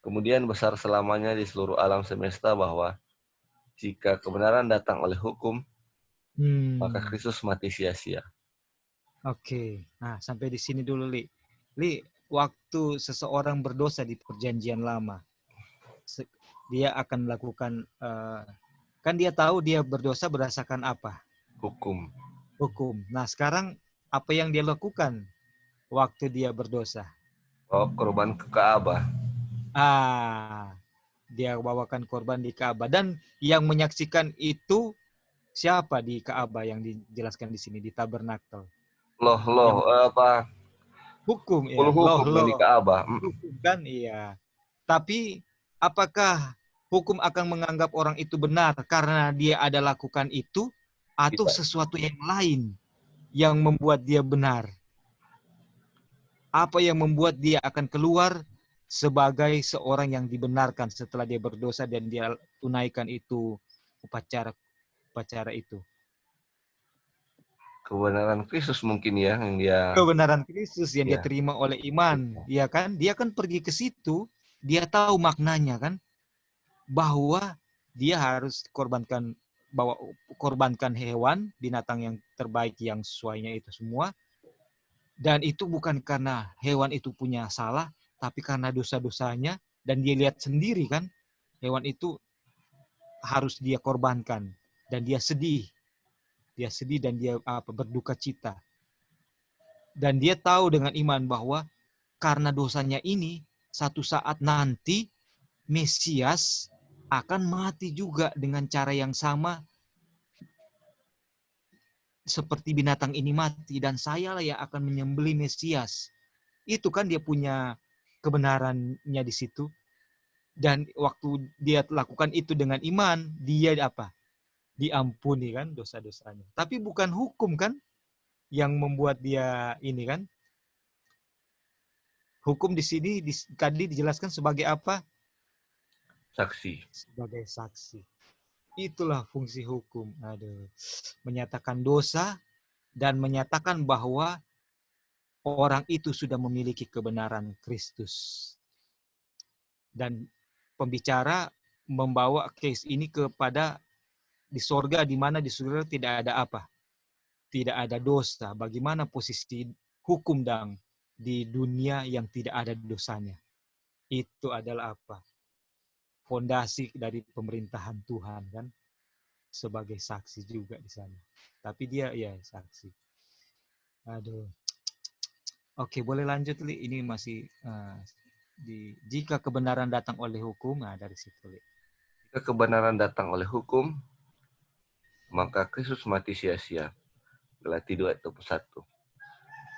Kemudian besar selamanya di seluruh alam semesta bahwa jika kebenaran datang oleh hukum, maka Kristus mati sia-sia. Oke. Nah, sampai di sini dulu, Li. Li, waktu seseorang berdosa di perjanjian lama, dia akan melakukan, kan dia tahu dia berdosa berdasarkan apa? Hukum. Hukum. Nah, sekarang apa yang dia lakukan waktu dia berdosa? Bawa korban ke Ka'bah. Dia bawakan korban di Ka'bah. Dan yang menyaksikan itu siapa di Ka'bah yang dijelaskan di sini, di tabernakel? Hukum, ya. Hukum di Ka'bah. Hukum kan, iya. Tapi apakah hukum akan menganggap orang itu benar karena dia ada lakukan itu, atau sesuatu yang lain yang membuat dia benar? Apa yang membuat dia akan keluar sebagai seorang yang dibenarkan setelah dia berdosa dan dia tunaikan itu upacara itu? Kebenaran Kristus mungkin ya yang dia. Kebenaran Kristus yang dia terima oleh iman, ya kan? Dia kan pergi ke situ, dia tahu maknanya kan, bahwa dia harus korbankan hewan, binatang yang terbaik yang sesuainya itu semua. Dan itu bukan karena hewan itu punya salah, tapi karena dosa-dosanya, dan dia lihat sendiri kan, hewan itu harus dia korbankan, dan dia sedih dan dia berduka cita. Dan dia tahu dengan iman bahwa karena dosanya ini, satu saat nanti Mesias akan mati juga dengan cara yang sama seperti binatang ini mati, dan sayalah yang akan menyembelih Mesias. Itu kan dia punya kebenarannya di situ. Dan waktu dia lakukan itu dengan iman, dia diampuni kan dosa-dosanya. Tapi bukan hukum kan yang membuat dia ini kan. Hukum di sini tadi dijelaskan sebagai apa? Saksi. Sebagai saksi. Itulah fungsi hukum. Menyatakan dosa dan menyatakan bahwa orang itu sudah memiliki kebenaran Kristus. Dan pembicara membawa case ini kepada di sorga, di mana di surga tidak ada apa? Tidak ada dosa. Bagaimana posisi hukum dan di dunia yang tidak ada dosanya? Itu adalah apa? Fondasi dari pemerintahan Tuhan kan? Sebagai saksi juga di sana. Tapi dia ya saksi. Oke, boleh lanjut, Li. Ini masih jika kebenaran datang oleh hukum, dari situ, Li. Jika kebenaran datang oleh hukum, maka Kristus mati sia-sia. Galatia 2:21.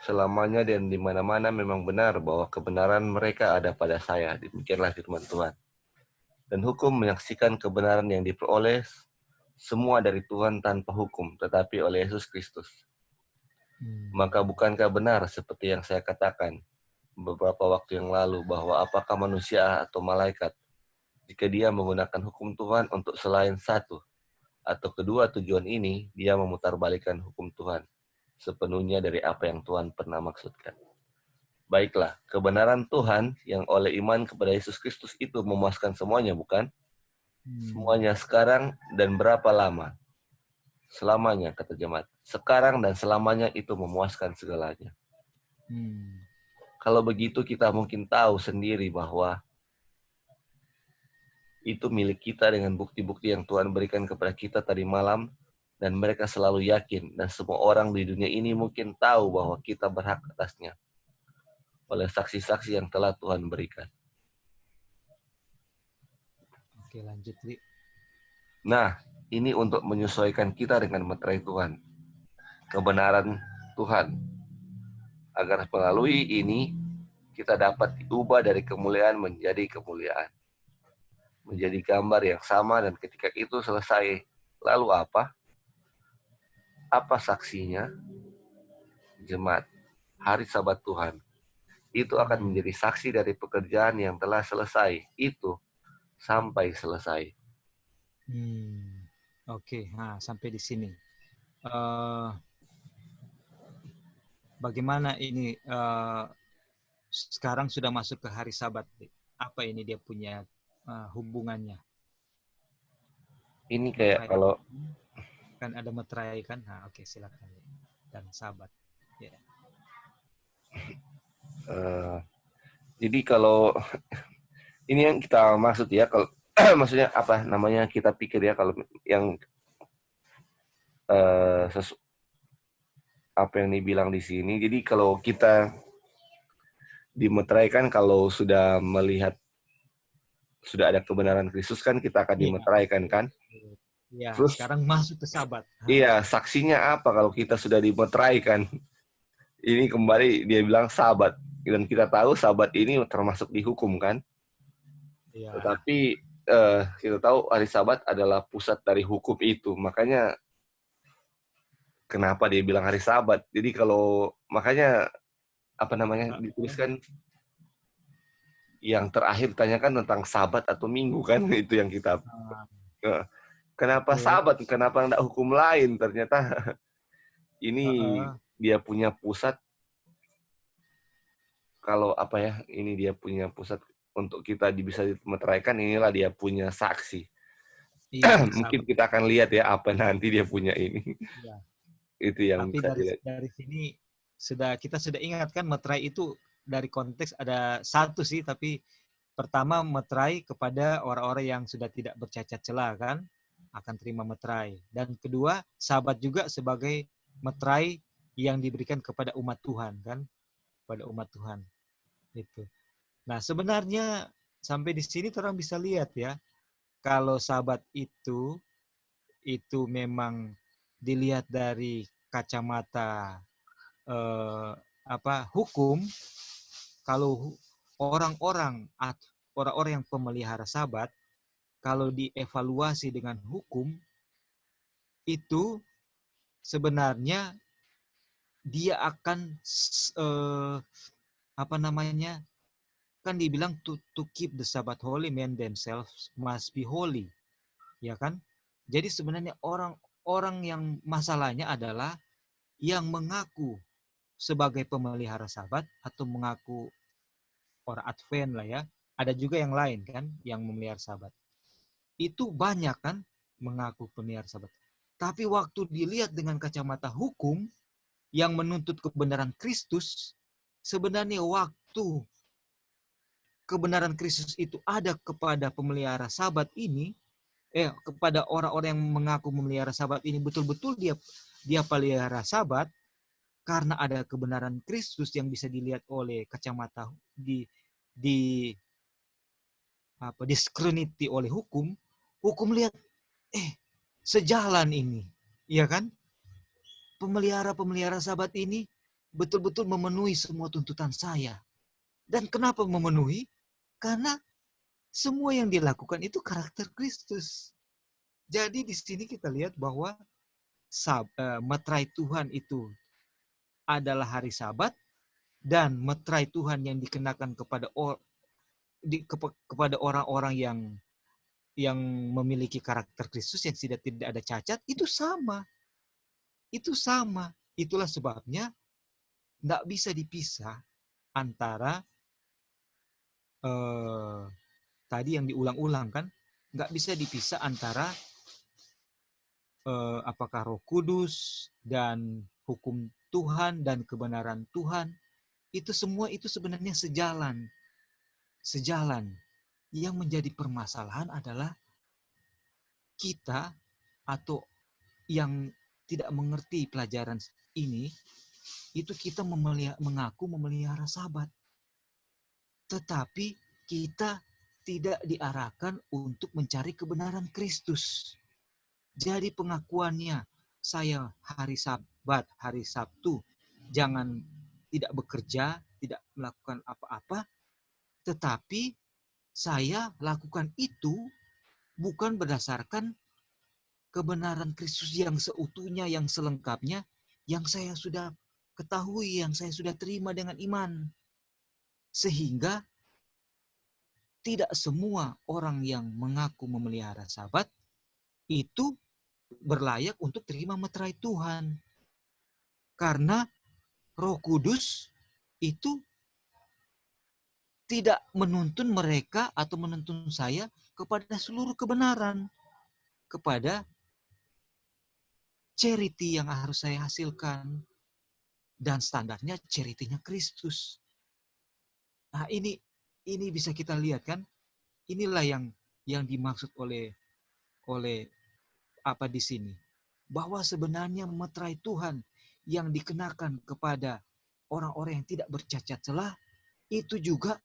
Selamanya dan di mana-mana memang benar bahwa kebenaran mereka ada pada saya. Demikianlah firman Tuhan. Dan hukum menyaksikan kebenaran yang diperoleh semua dari Tuhan tanpa hukum, tetapi oleh Yesus Kristus. Maka bukankah benar seperti yang saya katakan beberapa waktu yang lalu, bahwa apakah manusia atau malaikat, jika dia menggunakan hukum Tuhan untuk selain satu atau kedua tujuan ini, dia memutarbalikkan hukum Tuhan sepenuhnya dari apa yang Tuhan pernah maksudkan. Baiklah, kebenaran Tuhan yang oleh iman kepada Yesus Kristus itu memuaskan semuanya, bukan? Semuanya sekarang dan berapa lama? Selamanya, kata jemaat. Sekarang dan selamanya itu memuaskan segalanya. Kalau begitu kita mungkin tahu sendiri bahwa itu milik kita dengan bukti-bukti yang Tuhan berikan kepada kita tadi malam, dan mereka selalu yakin, dan semua orang di dunia ini mungkin tahu bahwa kita berhak atasnya oleh saksi-saksi yang telah Tuhan berikan. Oke, lanjut, Li. Nah, ini untuk menyesuaikan kita dengan meterai Tuhan, kebenaran Tuhan, agar melalui ini kita dapat diubah dari kemuliaan menjadi kemuliaan, menjadi gambar yang sama. Dan ketika itu selesai, lalu apa? Apa saksinya? Jemaat, hari Sabat Tuhan itu akan menjadi saksi dari pekerjaan yang telah selesai itu sampai selesai. Oke. Nah, sampai di sini. Eh, Bagaimana ini sekarang sudah masuk ke hari Sabat? Apa ini dia punya hubungannya? Ini kayak Meterai kalau kan ada meterai kan? Nah, oke, silakan. Dan Sabat. Ya. jadi kalau ini yang kita maksud ya, kalau maksudnya apa namanya, kita pikir ya, kalau yang apa yang dibilang di sini. Jadi kalau kita dimeteraikan, kalau sudah melihat sudah ada kebenaran Kristus kan, kita akan Iya. dimeteraikan kan. Ya, Terus sekarang masuk ke Sabat. iya, saksinya apa kalau kita sudah dimeteraikan? Ini kembali dia bilang Sabat, dan kita tahu Sabat ini termasuk dihukum kan. Ya. Tetapi kita tahu hari Sabat adalah pusat dari hukum itu. Makanya kenapa dia bilang hari Sabat? Jadi kalau makanya apa namanya dituliskan yang terakhir ditanyakan tentang Sabat atau Minggu kan, itu yang kita kenapa Sabat, kenapa enggak hukum lain? Ternyata ini dia punya pusat. Kalau apa ya, ini dia punya pusat untuk kita bisa dimeteraikan. Inilah dia punya saksi. Iya, Mungkin kita akan lihat ya apa nanti dia punya ini. Iya. Itu yang Tapi bisa dilihat. dari sini kita sudah ingat kan, meterai itu dari konteks ada satu sih, tapi pertama meterai kepada orang-orang yang sudah tidak bercacat celah kan, akan terima meterai. Dan kedua, Sabat juga sebagai meterai yang diberikan kepada umat Tuhan kan, pada umat Tuhan. Itu. Nah, sebenarnya sampai di sini orang bisa lihat ya, kalau Sabat itu memang dilihat dari kacamata hukum. Kalau orang-orang yang pemelihara Sabat, kalau dievaluasi dengan hukum, itu sebenarnya dia akan kan dibilang to keep the Sabbath holy, men themselves must be holy, ya kan? Jadi sebenarnya orang yang masalahnya adalah yang mengaku sebagai pemelihara Sabat atau mengaku orang Advent lah ya. Ada juga yang lain kan yang memelihara Sabat. Itu banyak kan mengaku pemelihara Sabat. Tapi waktu dilihat dengan kacamata hukum yang menuntut kebenaran Kristus, sebenarnya waktu kebenaran Kristus itu ada kepada pemelihara Sabat ini, kepada orang-orang yang mengaku memelihara Sabat ini, betul-betul dia pelihara Sabat karena ada kebenaran Kristus yang bisa dilihat oleh kacamata diskrediti oleh hukum lihat sejalan ini, iya kan? Pemelihara Sabat ini betul-betul memenuhi semua tuntutan saya. Dan kenapa memenuhi? Karena semua yang dilakukan itu karakter Kristus. Jadi di sini kita lihat bahwa meterai Tuhan itu adalah hari Sabat, dan meterai Tuhan yang dikenakan kepada orang-orang yang memiliki karakter Kristus yang tidak ada cacat, itu sama. Itu sama. Itulah sebabnya tidak bisa dipisah antara tadi yang diulang-ulang kan, nggak bisa dipisah antara apakah Roh Kudus dan hukum Tuhan dan kebenaran Tuhan. Itu semua itu sebenarnya sejalan. Yang menjadi permasalahan adalah kita atau yang tidak mengerti pelajaran ini, itu kita mengaku memelihara Sabat. Tetapi kita tidak diarahkan untuk mencari kebenaran Kristus. Jadi pengakuannya, saya hari Sabat, hari Sabtu, jangan tidak bekerja, tidak melakukan apa-apa, tetapi saya lakukan itu bukan berdasarkan kebenaran Kristus yang seutuhnya, yang selengkapnya, yang saya sudah ketahui, yang saya sudah terima dengan iman. Sehingga tidak semua orang yang mengaku memelihara Sabat itu berlayak untuk terima meterai Tuhan. Karena Roh Kudus itu tidak menuntun mereka atau menuntun saya kepada seluruh kebenaran, kepada charity yang harus saya hasilkan, dan standarnya charity-nya Kristus. Nah, ini bisa kita lihat kan, inilah yang dimaksud oleh apa di sini, bahwa sebenarnya meterai Tuhan yang dikenakan kepada orang-orang yang tidak bercacat celah itu juga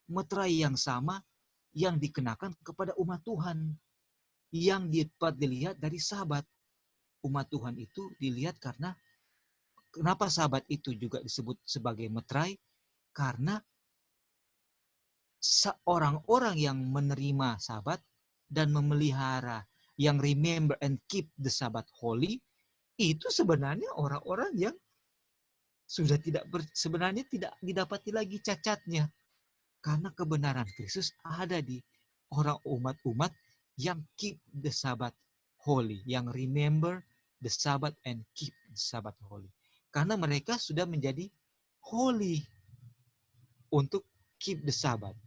meterai yang sama yang dikenakan kepada umat Tuhan, yang dapat dilihat dari sahabat. Umat Tuhan itu dilihat karena, kenapa sahabat itu juga disebut sebagai meterai? Karena orang-orang yang menerima sahabat dan memelihara, yang remember and keep the Sabbath holy, itu sebenarnya orang-orang yang sudah sebenarnya tidak didapati lagi cacatnya. Karena kebenaran Kristus ada di orang umat-umat yang keep the Sabbath holy, yang remember the Sabbath and keep the Sabbath holy. Karena mereka sudah menjadi holy untuk keep the Sabbath.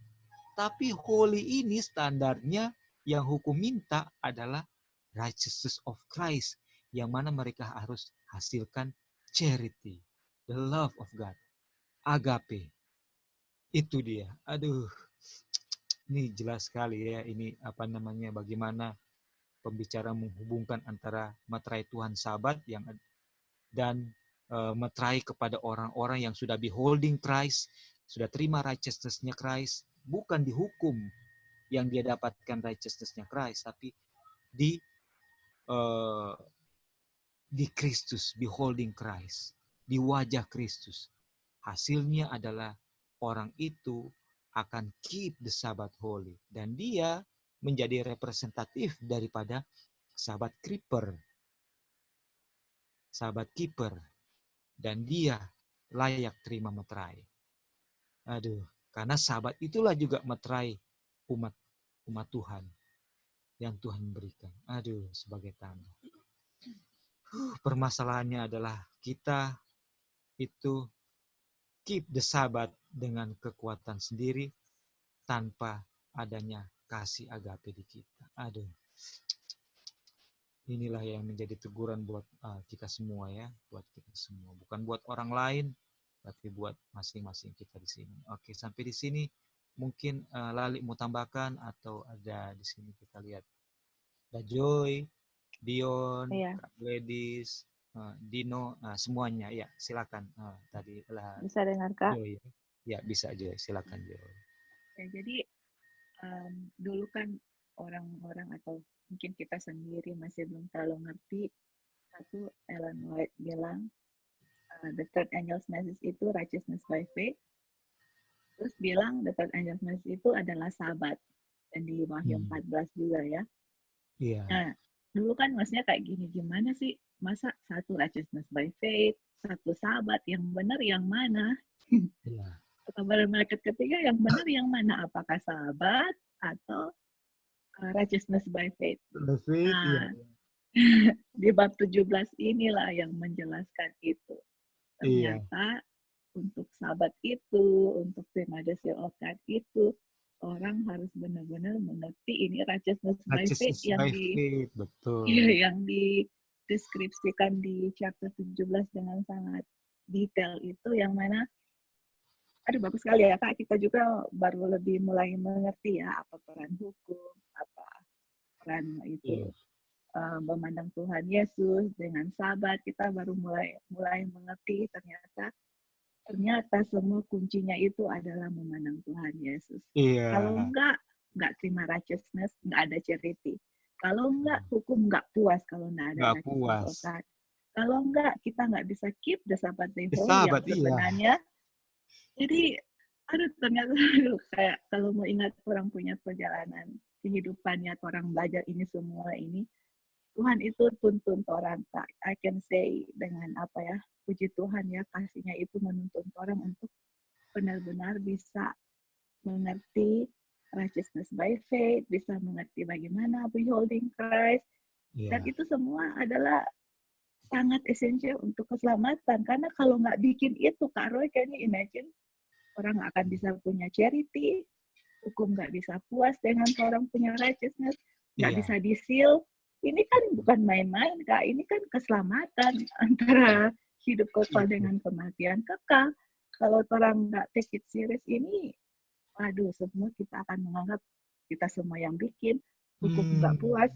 Tapi holy ini standarnya yang hukum minta adalah righteousness of Christ, yang mana mereka harus hasilkan charity, the love of God, agape. Itu dia. Aduh, ini jelas sekali ya, ini apa namanya, bagaimana pembicara menghubungkan antara meterai Tuhan Sabat dan meterai kepada orang-orang yang sudah beholding Christ, sudah terima righteousness-nya Christ, bukan dihukum yang dia dapatkan righteousness-nya Christ, tapi di Kristus, beholding Christ, di wajah Kristus. Hasilnya adalah orang itu akan keep the Sabbath holy, dan dia menjadi representatif daripada sahabat keeper, dan dia layak terima meterai. Aduh, karena sahabat itulah juga meterai umat Tuhan yang Tuhan berikan. Aduh, sebagai tanda. Permasalahannya adalah kita itu keep the Sabbath dengan kekuatan sendiri tanpa adanya kasih agape di kita. Aduh. Inilah yang menjadi teguran buat kita semua ya, buat kita semua. Bukan buat orang lain, tapi buat masing-masing kita di sini. Oke, sampai di sini mungkin Lali mau tambahkan atau ada di sini kita lihat. Ada Joy, Dion, Iya. Kak Gladys, Dino, semuanya ya, silakan. Tadi lah Bisa dengar, Kak? Joy. Ya, bisa Joy, silakan Joy. Ya, jadi dulu kan orang-orang atau mungkin kita sendiri masih belum terlalu ngerti. Satu, Ellen White bilang the third angel's message itu righteousness by faith. Terus bilang the third angel's message itu adalah sabat. Dan di Wahyu 14 juga ya. Iya. Nah, dulu kan maksudnya kayak gini, gimana sih? Masa satu righteousness by faith, satu sabat, yang benar yang mana? Iya. Kabar malaikat ketiga yang benar yang mana? Apakah sabat atau righteousness by faith? Nah, di bab 17 inilah yang menjelaskan itu. Ternyata untuk sabat itu, untuk terima the seal of God itu, orang harus benar-benar mengerti ini righteousness by faith yang dideskripsikan di chapter 17 dengan sangat detail itu, yang mana aduh bagus sekali ya Kak, kita juga baru lebih mulai mengerti ya apa peran hukum, apa peran itu memandang Tuhan Yesus dengan sabat. Kita baru mulai mengerti ternyata semua kuncinya itu adalah memandang Tuhan Yesus. Kalau enggak terima righteousness, enggak ada charity. Kalau enggak, hukum enggak puas kalau enggak ada righteousness. Kalau enggak, kita enggak bisa keep the Sabbath day holy yang sebenarnya. Jadi, ternyata kayak kalau mau ingat orang punya perjalanan kehidupannya, orang belajar ini semua ini, Tuhan itu tuntun orang, I can say dengan apa ya, puji Tuhan ya, kasihnya itu menuntun orang untuk benar-benar bisa mengerti righteousness by faith, bisa mengerti bagaimana beholding Christ, Dan Iya. itu semua adalah sangat esensial untuk keselamatan. Karena kalau nggak bikin itu, Kak Roy, kayaknya imagine orang nggak akan bisa punya charity, hukum nggak bisa puas dengan orang punya righteousness, nggak Iya. bisa di-seal. Ini kan bukan main-main, Kak. Ini kan keselamatan antara hidup kekal Itu. dengan kematian kekal. Kalau orang nggak take it serious ini, waduh, semua kita akan menganggap kita semua yang bikin, hukum nggak puas,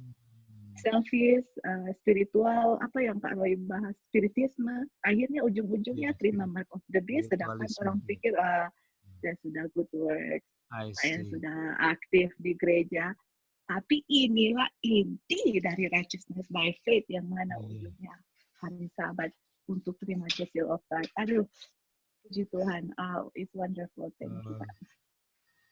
selfish, spiritual, apa yang Kak Roy bahas, spiritisme, akhirnya ujung-ujungnya Iya, terima mark of the beast, sedangkan spiritualisme. orang pikir, saya sudah good work, I saya see. sudah aktif di gereja, tapi inilah inti dari righteousness by faith, yang mana ujungnya hari Sabat untuk terima the seal of God. Aduh, puji Tuhan, it's wonderful, thank you, Kak.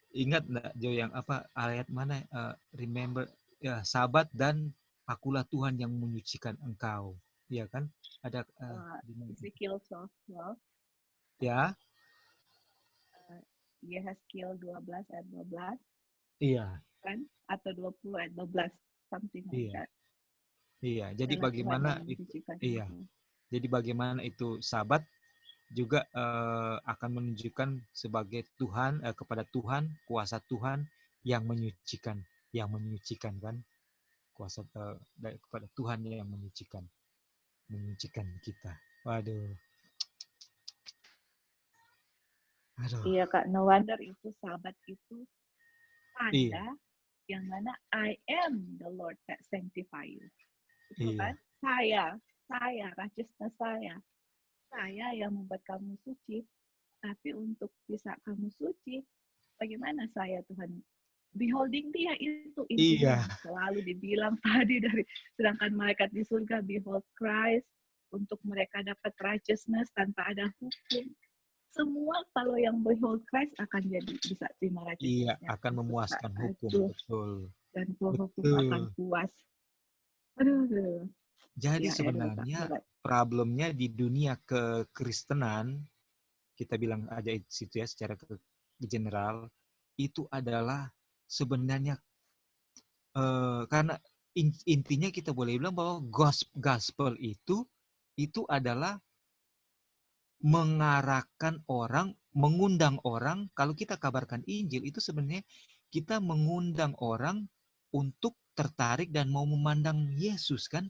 Ingat nggak Jo yang apa ayat mana? Remember ya, Sabat dan akulah Tuhan yang menyucikan engkau. Iya kan? Ada Ezekiel 12, ya. Yehezkiel 12 ayat 12. Iya. Kan? Atau 20 ayat 12, something like that. Iya, jadi Adalah bagaimana itu, iya. Jadi bagaimana itu Sabat juga akan menunjukkan sebagai Tuhan, kepada Tuhan, kuasa Tuhan yang menyucikan kan, kuasa kepada Tuhan yang menyucikan kita. Waduh. Iya Kak, no wonder itu Sabat itu tanda yang mana I am the Lord that sanctify you. Itu kan? Saya, righteousness saya yang membuat kamu suci. Tapi untuk bisa kamu suci, bagaimana saya Tuhan? Beholding dia itu intinya selalu dibilang tadi dari, sedangkan malaikat di surga behold Christ, untuk mereka dapat righteousness tanpa ada hukum. Semua kalau yang behold Christ akan jadi bisa terima righteousness. Iya, akan memuaskan hukum, betul. Dan hukum akan puas. Aduh. Jadi sebenarnya problemnya di dunia kekristenan, kita bilang aja situ ya secara general, itu adalah sebenarnya karena intinya kita boleh bilang bahwa gospel itu adalah mengarahkan orang, mengundang orang. Kalau kita kabarkan Injil itu sebenarnya kita mengundang orang untuk tertarik dan mau memandang Yesus kan.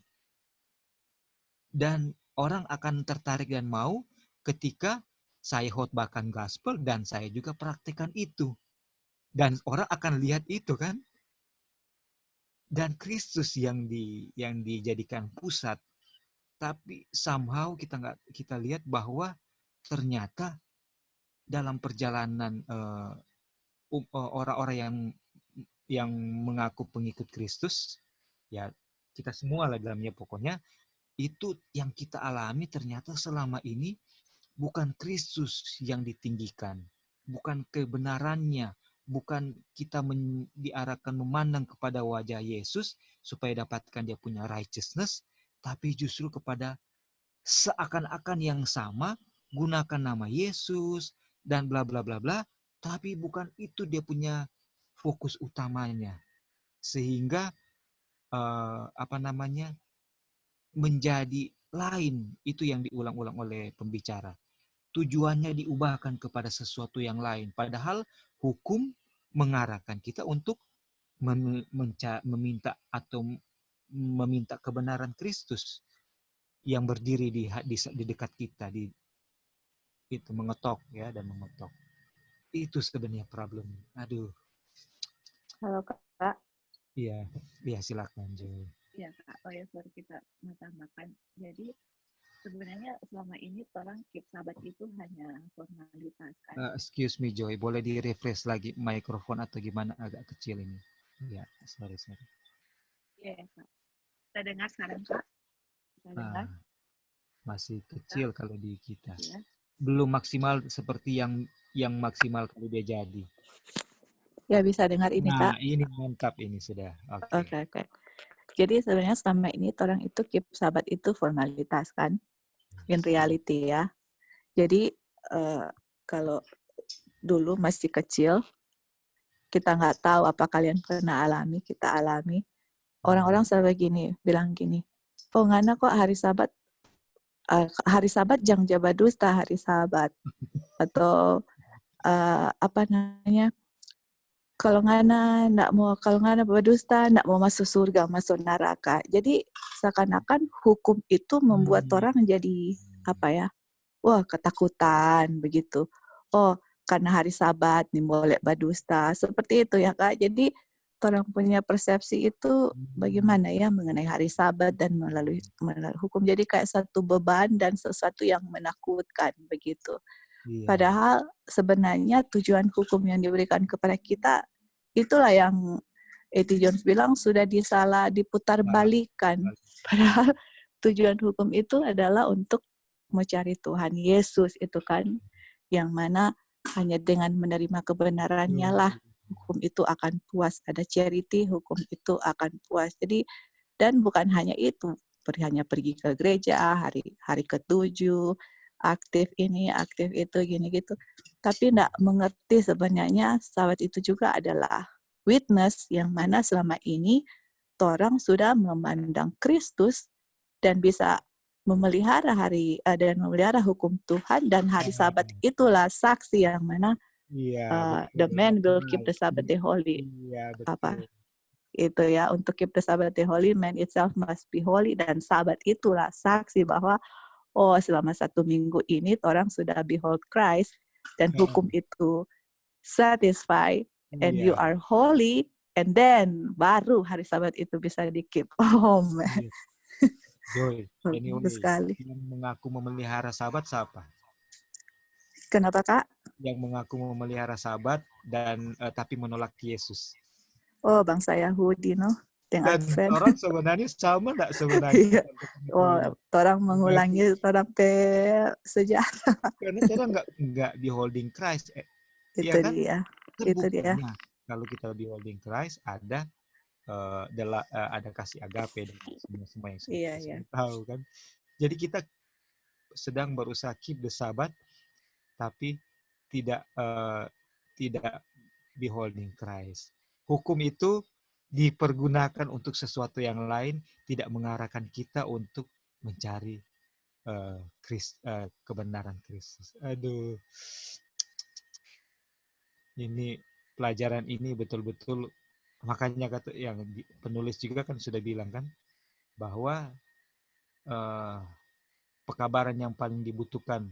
Dan orang akan tertarik dan mau ketika saya khotbahkan gospel dan saya juga praktikkan itu. Dan orang akan lihat itu kan. Dan Kristus yang dijadikan pusat. Tapi somehow kita lihat bahwa ternyata dalam perjalanan orang-orang yang mengaku pengikut Kristus, ya kita semua lah dalamnya pokoknya, itu yang kita alami ternyata selama ini bukan Kristus yang ditinggikan, bukan kebenarannya, bukan kita diarahkan memandang kepada wajah Yesus supaya dapatkan dia punya righteousness, tapi justru kepada seakan-akan yang sama, gunakan nama Yesus dan bla bla bla bla, tapi bukan itu dia punya fokus utamanya. Sehingga menjadi lain itu yang diulang-ulang oleh pembicara. Tujuannya diubahkan kepada sesuatu yang lain. Padahal hukum mengarahkan kita untuk meminta kebenaran Kristus yang berdiri di dekat kita, itu mengetok ya dan mengetok. Itu sebenarnya problem. Aduh. Halo Kak. Iya silakan Jo. Iya Kak, sorry kita tambahkan. Jadi sebenarnya selama ini orang keep Sabat itu hanya formalitas kan. Excuse me Joy, boleh di-refresh lagi mikrofon atau gimana, agak kecil ini. Ya, sorry. Iya Kak. Kita dengar sekarang Kak? Kita dengar? Masih kecil kalau di kita. Ya. Belum maksimal seperti yang maksimal kalau dia jadi. Ya bisa dengar ini Kak. Nah ini mantap ini sudah. Oke. Jadi sebenarnya selama ini orang itu keep Sabat itu formalitas kan, in reality ya. Jadi kalau dulu masih kecil, kita nggak tahu apa kalian pernah alami, kita alami. Orang-orang selalu bilang gini, oh ngana kok hari Sabat jang jaba dusta hari Sabat, atau apa namanya, kalau ngana berdusta ndak mau masuk surga, masuk neraka. Jadi seakan-akan hukum itu membuat orang jadi apa ya, wah ketakutan begitu. Oh karena hari Sabat nih boleh berdusta, seperti itu ya Kak. Jadi orang punya persepsi itu bagaimana ya mengenai hari Sabat dan melalui hukum. Jadi kayak satu beban dan sesuatu yang menakutkan begitu. Padahal sebenarnya tujuan hukum yang diberikan kepada kita itulah yang A.T. Jones bilang sudah diputar balikan. Padahal tujuan hukum itu adalah untuk mencari Tuhan Yesus itu kan, yang mana hanya dengan menerima kebenarannya lah hukum itu akan puas. Ada charity, hukum itu akan puas. Jadi dan bukan hanya itu, hanya pergi ke gereja hari ke-7, aktif ini, aktif itu, gini gitu. Tapi tidak mengerti sebenarnya Sabat itu juga adalah witness yang mana selama ini orang sudah memandang Kristus dan bisa memelihara dan memelihara hukum Tuhan, dan hari Sabat itulah saksi yang mana the man will keep the Sabbath day holy. Apa itu ya, untuk keep the Sabbath day holy, man itself must be holy, dan Sabat itulah saksi bahwa oh selama 1 minggu ini orang sudah behold Christ dan hukum itu satisfied and you are holy, and then baru hari Sabat itu bisa di-keep. Oh man. Joy, anyway, sekali. Yang mengaku memelihara Sabat siapa? Kenapa Kak? Yang mengaku memelihara Sabat dan tapi menolak Yesus. Oh, bangsa Yahudi, no? Dan orang sebenarnya sama enggak sebenarnya? Orang mengulangi orang sejarah. Karena orang enggak beholding Christ. Itu ya kan? dia. Itu dia. Kalau kita beholding Christ ada ada kasih agape dan semua yang kita tahu kan. Jadi kita sedang berusaha keep the Sabbath tapi tidak beholding Christ. Hukum itu dipergunakan untuk sesuatu yang lain, tidak mengarahkan kita untuk mencari kebenaran Kristus. Aduh, ini pelajaran ini betul-betul, makanya kata yang penulis juga kan sudah bilang kan bahwa pekabaran yang paling dibutuhkan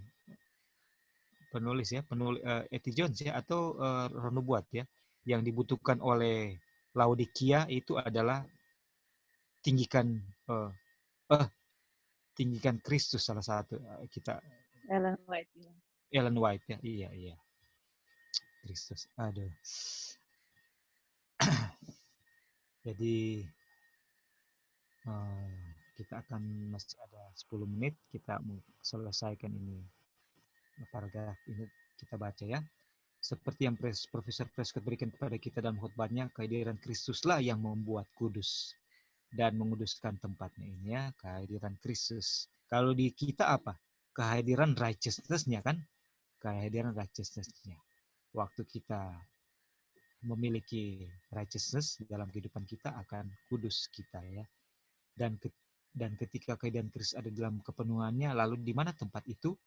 penulis A.T. Jones ya, atau Renubuat ya, yang dibutuhkan oleh Laodikia itu adalah tinggikan Kristus, salah satu kita Ellen White ya, iya Kristus. Aduh. Jadi kita akan masih ada 10 menit, kita mau selesaikan ini paragraf ini, kita baca ya. Seperti yang Profesor Prescott berikan kepada kita dalam khotbahnya, kehadiran Kristuslah yang membuat kudus dan menguduskan tempatnya ini ya, kehadiran Kristus. Kalau di kita apa? Kehadiran righteousness-nya kan? Kehadiran righteousness-nya. Waktu kita memiliki righteousness dalam kehidupan kita, akan kudus kita ya. Dan ketika kehadiran Kristus ada dalam kepenuhannya, lalu di mana tempat itu?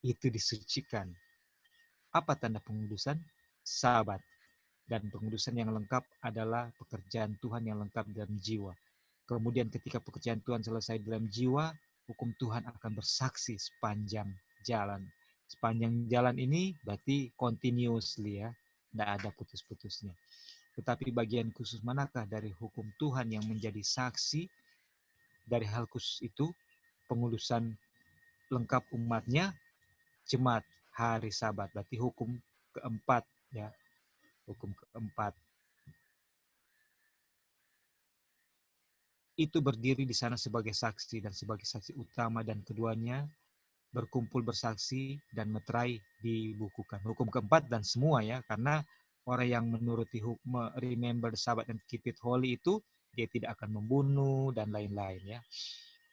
Itu disucikan. Apa tanda pengudusan? Sabat. Dan pengudusan yang lengkap adalah pekerjaan Tuhan yang lengkap dalam jiwa. Kemudian ketika pekerjaan Tuhan selesai dalam jiwa, hukum Tuhan akan bersaksi sepanjang jalan. Sepanjang jalan ini berarti continuously ya, tidak ada putus-putusnya. Tetapi bagian khusus manakah dari hukum Tuhan yang menjadi saksi dari hal khusus itu? Pengudusan lengkap umatnya, jemaat hari Sabat, berarti hukum keempat ya, hukum keempat itu berdiri di sana sebagai saksi dan sebagai saksi utama, dan keduanya berkumpul bersaksi dan meterai dibukukan. Hukum keempat dan semua ya, karena orang yang menuruti hukum, remember the Sabat dan keep it holy itu dia tidak akan membunuh dan lain-lain ya.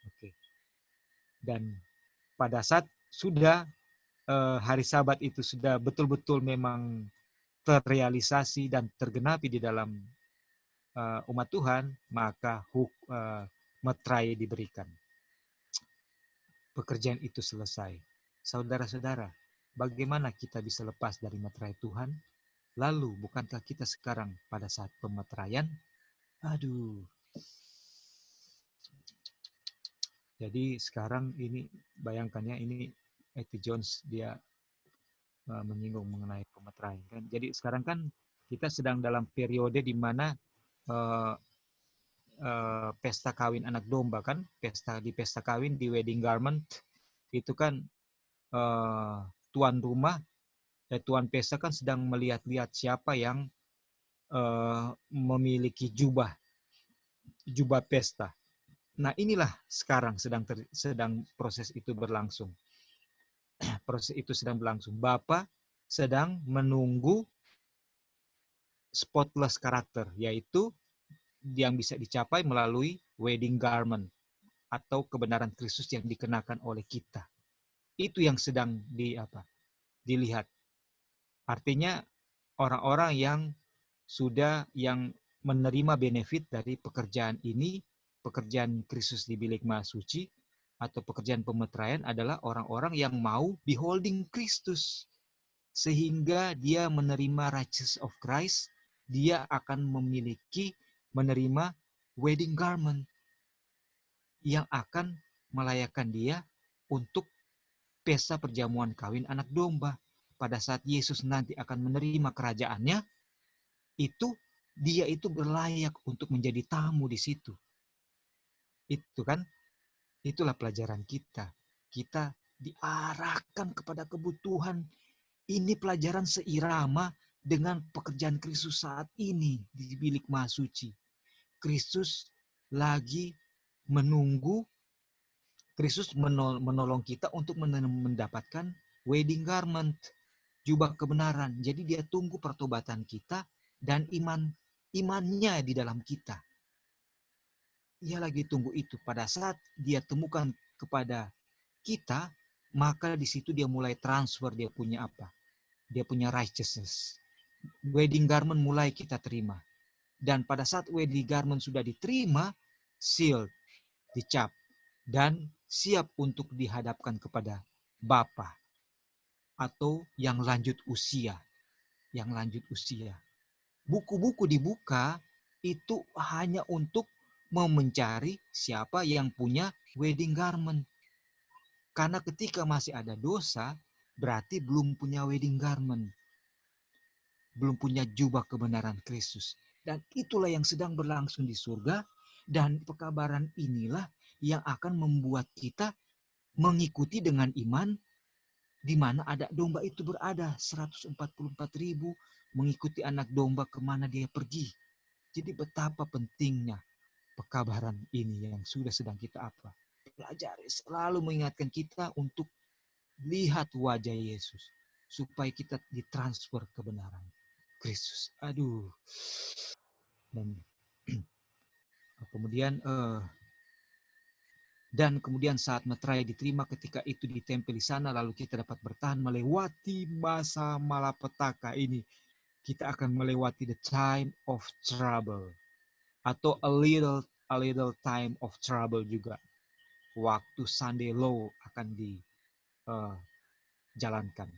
Oke. Dan pada saat sudah hari Sabat itu sudah betul-betul memang terrealisasi dan tergenapi di dalam umat Tuhan, maka meterai diberikan. Pekerjaan itu selesai. Saudara-saudara, bagaimana kita bisa lepas dari meterai Tuhan? Lalu, bukankah kita sekarang pada saat pemeteraian? Aduh. Jadi sekarang ini, bayangkannya ini E.T. Jones, dia menyinggung mengenai pemeteraian. Kan? Jadi sekarang kan kita sedang dalam periode di mana pesta kawin anak domba kan, pesta kawin di wedding garment itu kan tuan rumah, tuan pesta kan sedang melihat-lihat siapa yang memiliki jubah pesta. Nah inilah sekarang sedang proses itu berlangsung. Proses itu sedang berlangsung. Bapa sedang menunggu spotless karakter, yaitu yang bisa dicapai melalui wedding garment atau kebenaran Kristus yang dikenakan oleh kita. Itu yang sedang dilihat. Artinya orang-orang yang yang menerima benefit dari pekerjaan ini, pekerjaan Kristus di bilik maha suci, atau pekerjaan pemeteraian adalah orang-orang yang mau beholding Kristus. Sehingga dia menerima righteousness of Christ, dia akan menerima wedding garment yang akan melayakkan dia untuk pesta perjamuan kawin anak domba. Pada saat Yesus nanti akan menerima kerajaannya, dia itu berlayak untuk menjadi tamu di situ. Itu kan, itulah pelajaran kita. Kita diarahkan kepada kebutuhan. Ini pelajaran seirama dengan pekerjaan Kristus saat ini di bilik maha suci. Kristus lagi menunggu, Kristus menolong kita untuk mendapatkan wedding garment, jubah kebenaran. Jadi dia tunggu pertobatan kita dan imannya di dalam kita. Dia lagi tunggu itu. Pada saat dia temukan kepada kita, maka di situ dia mulai transfer, dia punya apa? Dia punya righteousness. Wedding garment mulai kita terima. Dan pada saat wedding garment sudah diterima, sealed, dicap, dan siap untuk dihadapkan kepada Bapa atau yang lanjut usia. Yang lanjut usia. Buku-buku dibuka itu hanya untuk mencari siapa yang punya wedding garment. Karena ketika masih ada dosa, berarti belum punya wedding garment. Belum punya jubah kebenaran Kristus. Dan itulah yang sedang berlangsung di surga. Dan pekabaran inilah yang akan membuat kita mengikuti dengan iman di mana ada domba itu berada. 144.000 mengikuti anak domba kemana dia pergi. Jadi betapa pentingnya pekabaran ini yang sudah sedang kita pelajari. Selalu mengingatkan kita untuk lihat wajah Yesus. Supaya kita ditransfer kebenaran Kristus. Aduh. Dan kemudian saat meterai diterima, ketika itu ditempel di sana, lalu kita dapat bertahan melewati masa malapetaka ini. Kita akan melewati the time of trouble. Atau a little time of trouble juga. Waktu Sunday law akan dijalankan.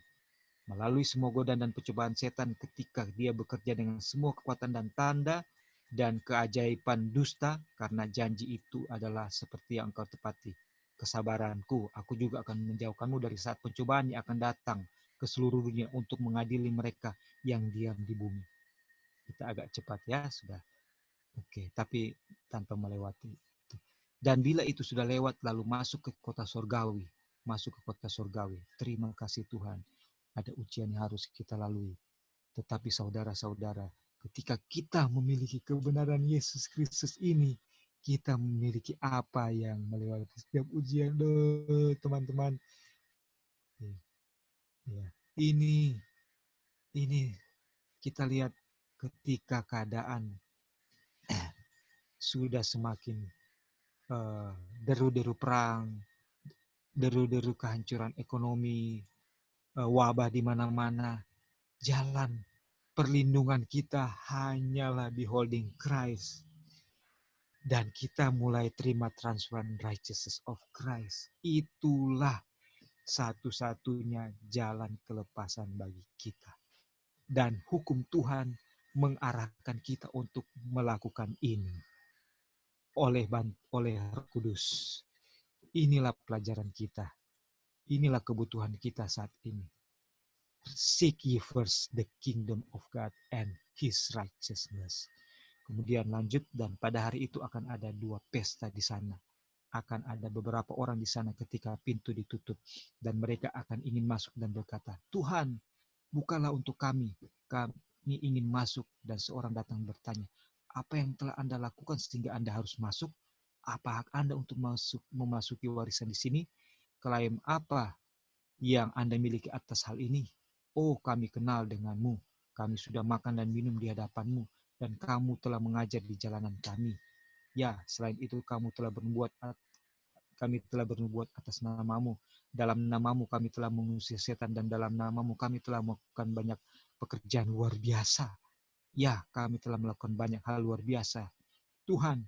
Melalui semua godaan dan percobaan setan ketika dia bekerja dengan semua kekuatan dan tanda dan keajaiban dusta, karena janji itu adalah seperti yang engkau tepati. Kesabaranku, aku juga akan menjauhkanmu dari saat pencobaan yang akan datang ke seluruh dunia untuk mengadili mereka yang diam di bumi. Kita agak cepat ya, sudah. Oke, tapi tanpa melewati. Dan bila itu sudah lewat, lalu masuk ke kota surgawi. Terima kasih Tuhan. Ada ujian yang harus kita lalui. Tetapi saudara-saudara, ketika kita memiliki kebenaran Yesus Kristus ini, kita memiliki apa yang melewati setiap ujian, teman-teman. Ya, ini kita lihat ketika keadaan sudah semakin deru-deru perang, deru-deru kehancuran ekonomi, wabah di mana-mana, jalan perlindungan kita hanyalah beholding Christ. Dan kita mulai terima transferan righteousness of Christ. Itulah satu-satunya jalan kelepasan bagi kita. Dan hukum Tuhan mengarahkan kita untuk melakukan ini oleh Roh Kudus. Inilah pelajaran kita. Inilah kebutuhan kita saat ini. Seek ye first the kingdom of God and His righteousness. Kemudian lanjut, dan pada hari itu akan ada 2 pesta di sana. Akan ada beberapa orang di sana ketika pintu ditutup. Dan mereka akan ingin masuk dan berkata, Tuhan, bukalah untuk kami. Kami ingin masuk. Dan seorang datang bertanya, apa yang telah Anda lakukan sehingga Anda harus masuk? Apa hak Anda untuk memasuki warisan di sini? Klaim apa yang Anda miliki atas hal ini? Oh, kami kenal denganmu. Kami sudah makan dan minum di hadapanmu. Dan kamu telah mengajar di jalanan kami. Ya, selain itu kami telah bernubuat atas namamu. Dalam namamu kami telah mengusir setan, dan dalam namamu kami telah melakukan banyak pekerjaan luar biasa. Ya, kami telah melakukan banyak hal luar biasa. Tuhan,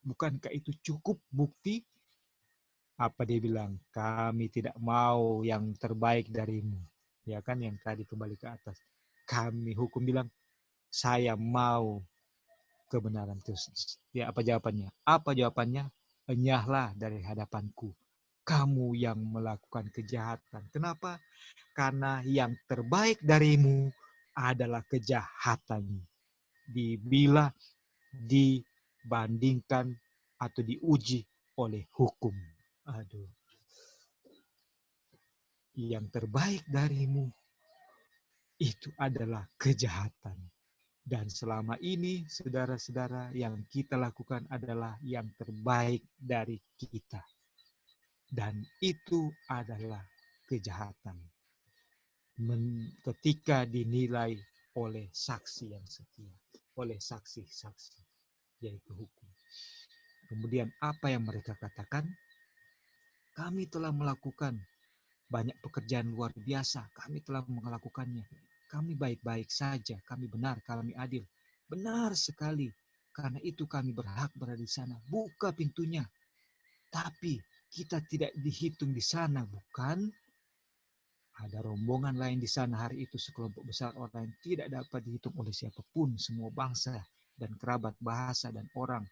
bukankah itu cukup bukti? Apa dia bilang? Kami tidak mau yang terbaik darimu. Ya kan, yang tadi kembali ke atas. Kami hukum bilang, saya mau kebenaran Kristus. Ya, apa jawabannya? Apa jawabannya? Enyahlah dari hadapanku. Kamu yang melakukan kejahatan. Kenapa? Karena yang terbaik darimu adalah kejahatan. Bila dibandingkan atau diuji oleh hukum. Aduh. Yang terbaik darimu itu adalah kejahatan. Dan selama ini, saudara-saudara, yang kita lakukan adalah yang terbaik dari kita. Dan itu adalah kejahatan. Ketika dinilai oleh saksi yang setia, oleh saksi-saksi, yaitu hukum. Kemudian apa yang mereka katakan? Kami telah melakukan banyak pekerjaan luar biasa. Kami telah melakukannya. Kami baik-baik saja, kami benar, kami adil. Benar sekali, karena itu kami berhak berada di sana. Buka pintunya. Tapi kita tidak dihitung di sana, bukan? Ada rombongan lain di sana hari itu, sekelompok besar orang yang tidak dapat dihitung oleh siapapun, semua bangsa dan kerabat, bahasa dan orang.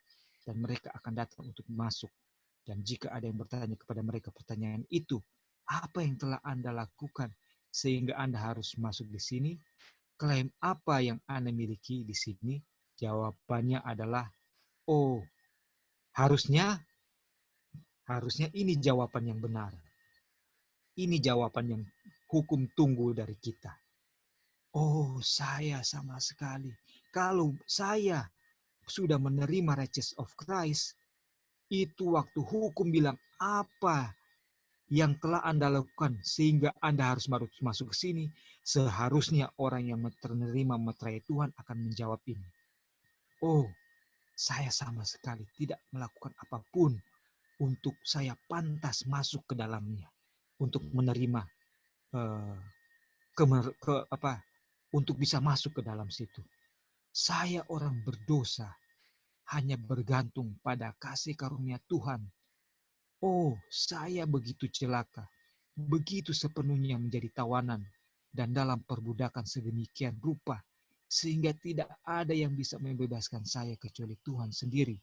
Dan mereka akan datang untuk masuk. Dan jika ada yang bertanya kepada mereka pertanyaan itu, apa yang telah Anda lakukan sehingga Anda harus masuk di sini? Klaim apa yang Anda miliki di sini? Jawabannya adalah, oh, harusnya ini jawaban yang benar. Ini jawaban yang hukum tunggu dari kita. Oh, saya sama sekali. Kalau saya sudah menerima righteousness of Christ, itu waktu hukum bilang apa yang telah Anda lakukan sehingga Anda harus masuk ke sini, seharusnya orang yang menerima meterai Tuhan akan menjawab ini. Oh, saya sama sekali tidak melakukan apapun untuk saya pantas masuk ke dalamnya, untuk menerima untuk bisa masuk ke dalam situ. Saya orang berdosa, hanya bergantung pada kasih karunia Tuhan. Oh, saya begitu celaka, begitu sepenuhnya menjadi tawanan dan dalam perbudakan sedemikian rupa, sehingga tidak ada yang bisa membebaskan saya kecuali Tuhan sendiri.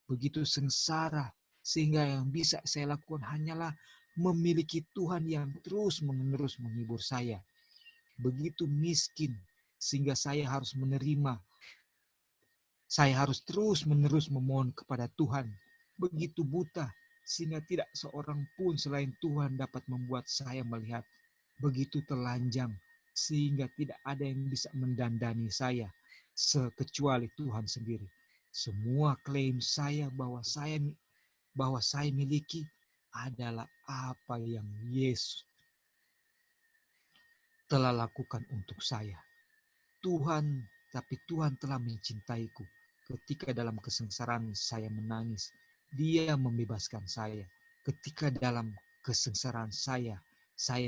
Begitu sengsara, sehingga yang bisa saya lakukan hanyalah memiliki Tuhan yang terus-menerus menghibur saya. Begitu miskin, sehingga saya harus menerima. Saya harus terus-menerus memohon kepada Tuhan. Begitu buta, sehingga tidak seorang pun selain Tuhan dapat membuat saya melihat. Begitu telanjang, sehingga tidak ada yang bisa mendandani saya, kecuali Tuhan sendiri. Semua klaim saya bahwa saya miliki adalah apa yang Yesus telah lakukan untuk saya. Tapi Tuhan telah mencintaiku. Ketika dalam kesengsaraan saya menangis, Dia membebaskan saya. Ketika dalam kesengsaraan saya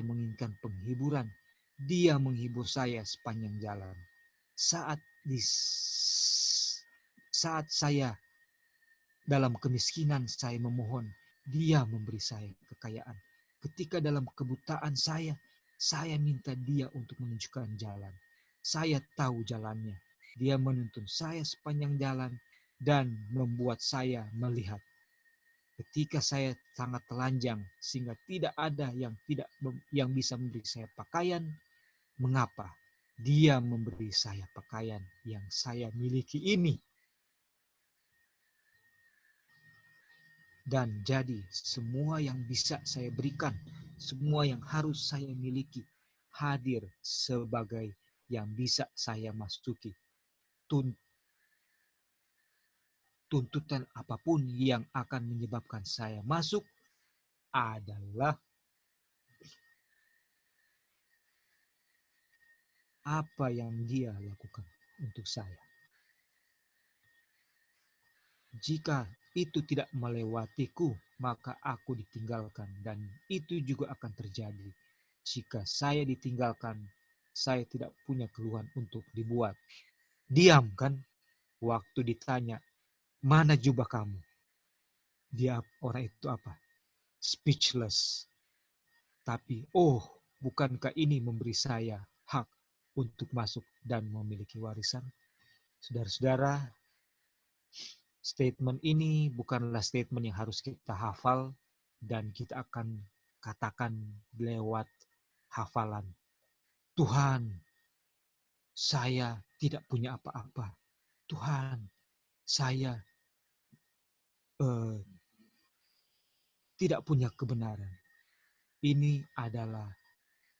menginginkan penghiburan, Dia menghibur saya sepanjang jalan. saat saya dalam kemiskinan saya memohon, Dia memberi saya kekayaan. Ketika dalam kebutaan saya minta Dia untuk menunjukkan jalan. Saya tahu jalannya. Dia menuntun saya sepanjang jalan dan membuat saya melihat. Ketika saya sangat telanjang sehingga tidak ada yang bisa memberi saya pakaian, mengapa Dia memberi saya pakaian yang saya miliki ini? Dan jadi semua yang bisa saya berikan, semua yang harus saya miliki, hadir sebagai yang bisa saya masuki. Tuntutan apapun yang akan menyebabkan saya masuk adalah apa yang Dia lakukan untuk saya. Jika itu tidak melewatiku, maka aku ditinggalkan. Dan itu juga akan terjadi. Jika saya ditinggalkan, saya tidak punya keluhan untuk dibuat. Diam kan? Waktu ditanya, mana jubah kamu? Dia orang itu apa? Speechless. Tapi, bukankah ini memberi saya hak untuk masuk dan memiliki warisan? Saudara-saudara, statement ini bukanlah statement yang harus kita hafal dan kita akan katakan lewat hafalan. Tuhan, saya tidak punya apa-apa. Tuhan, saya tidak punya kebenaran. Ini adalah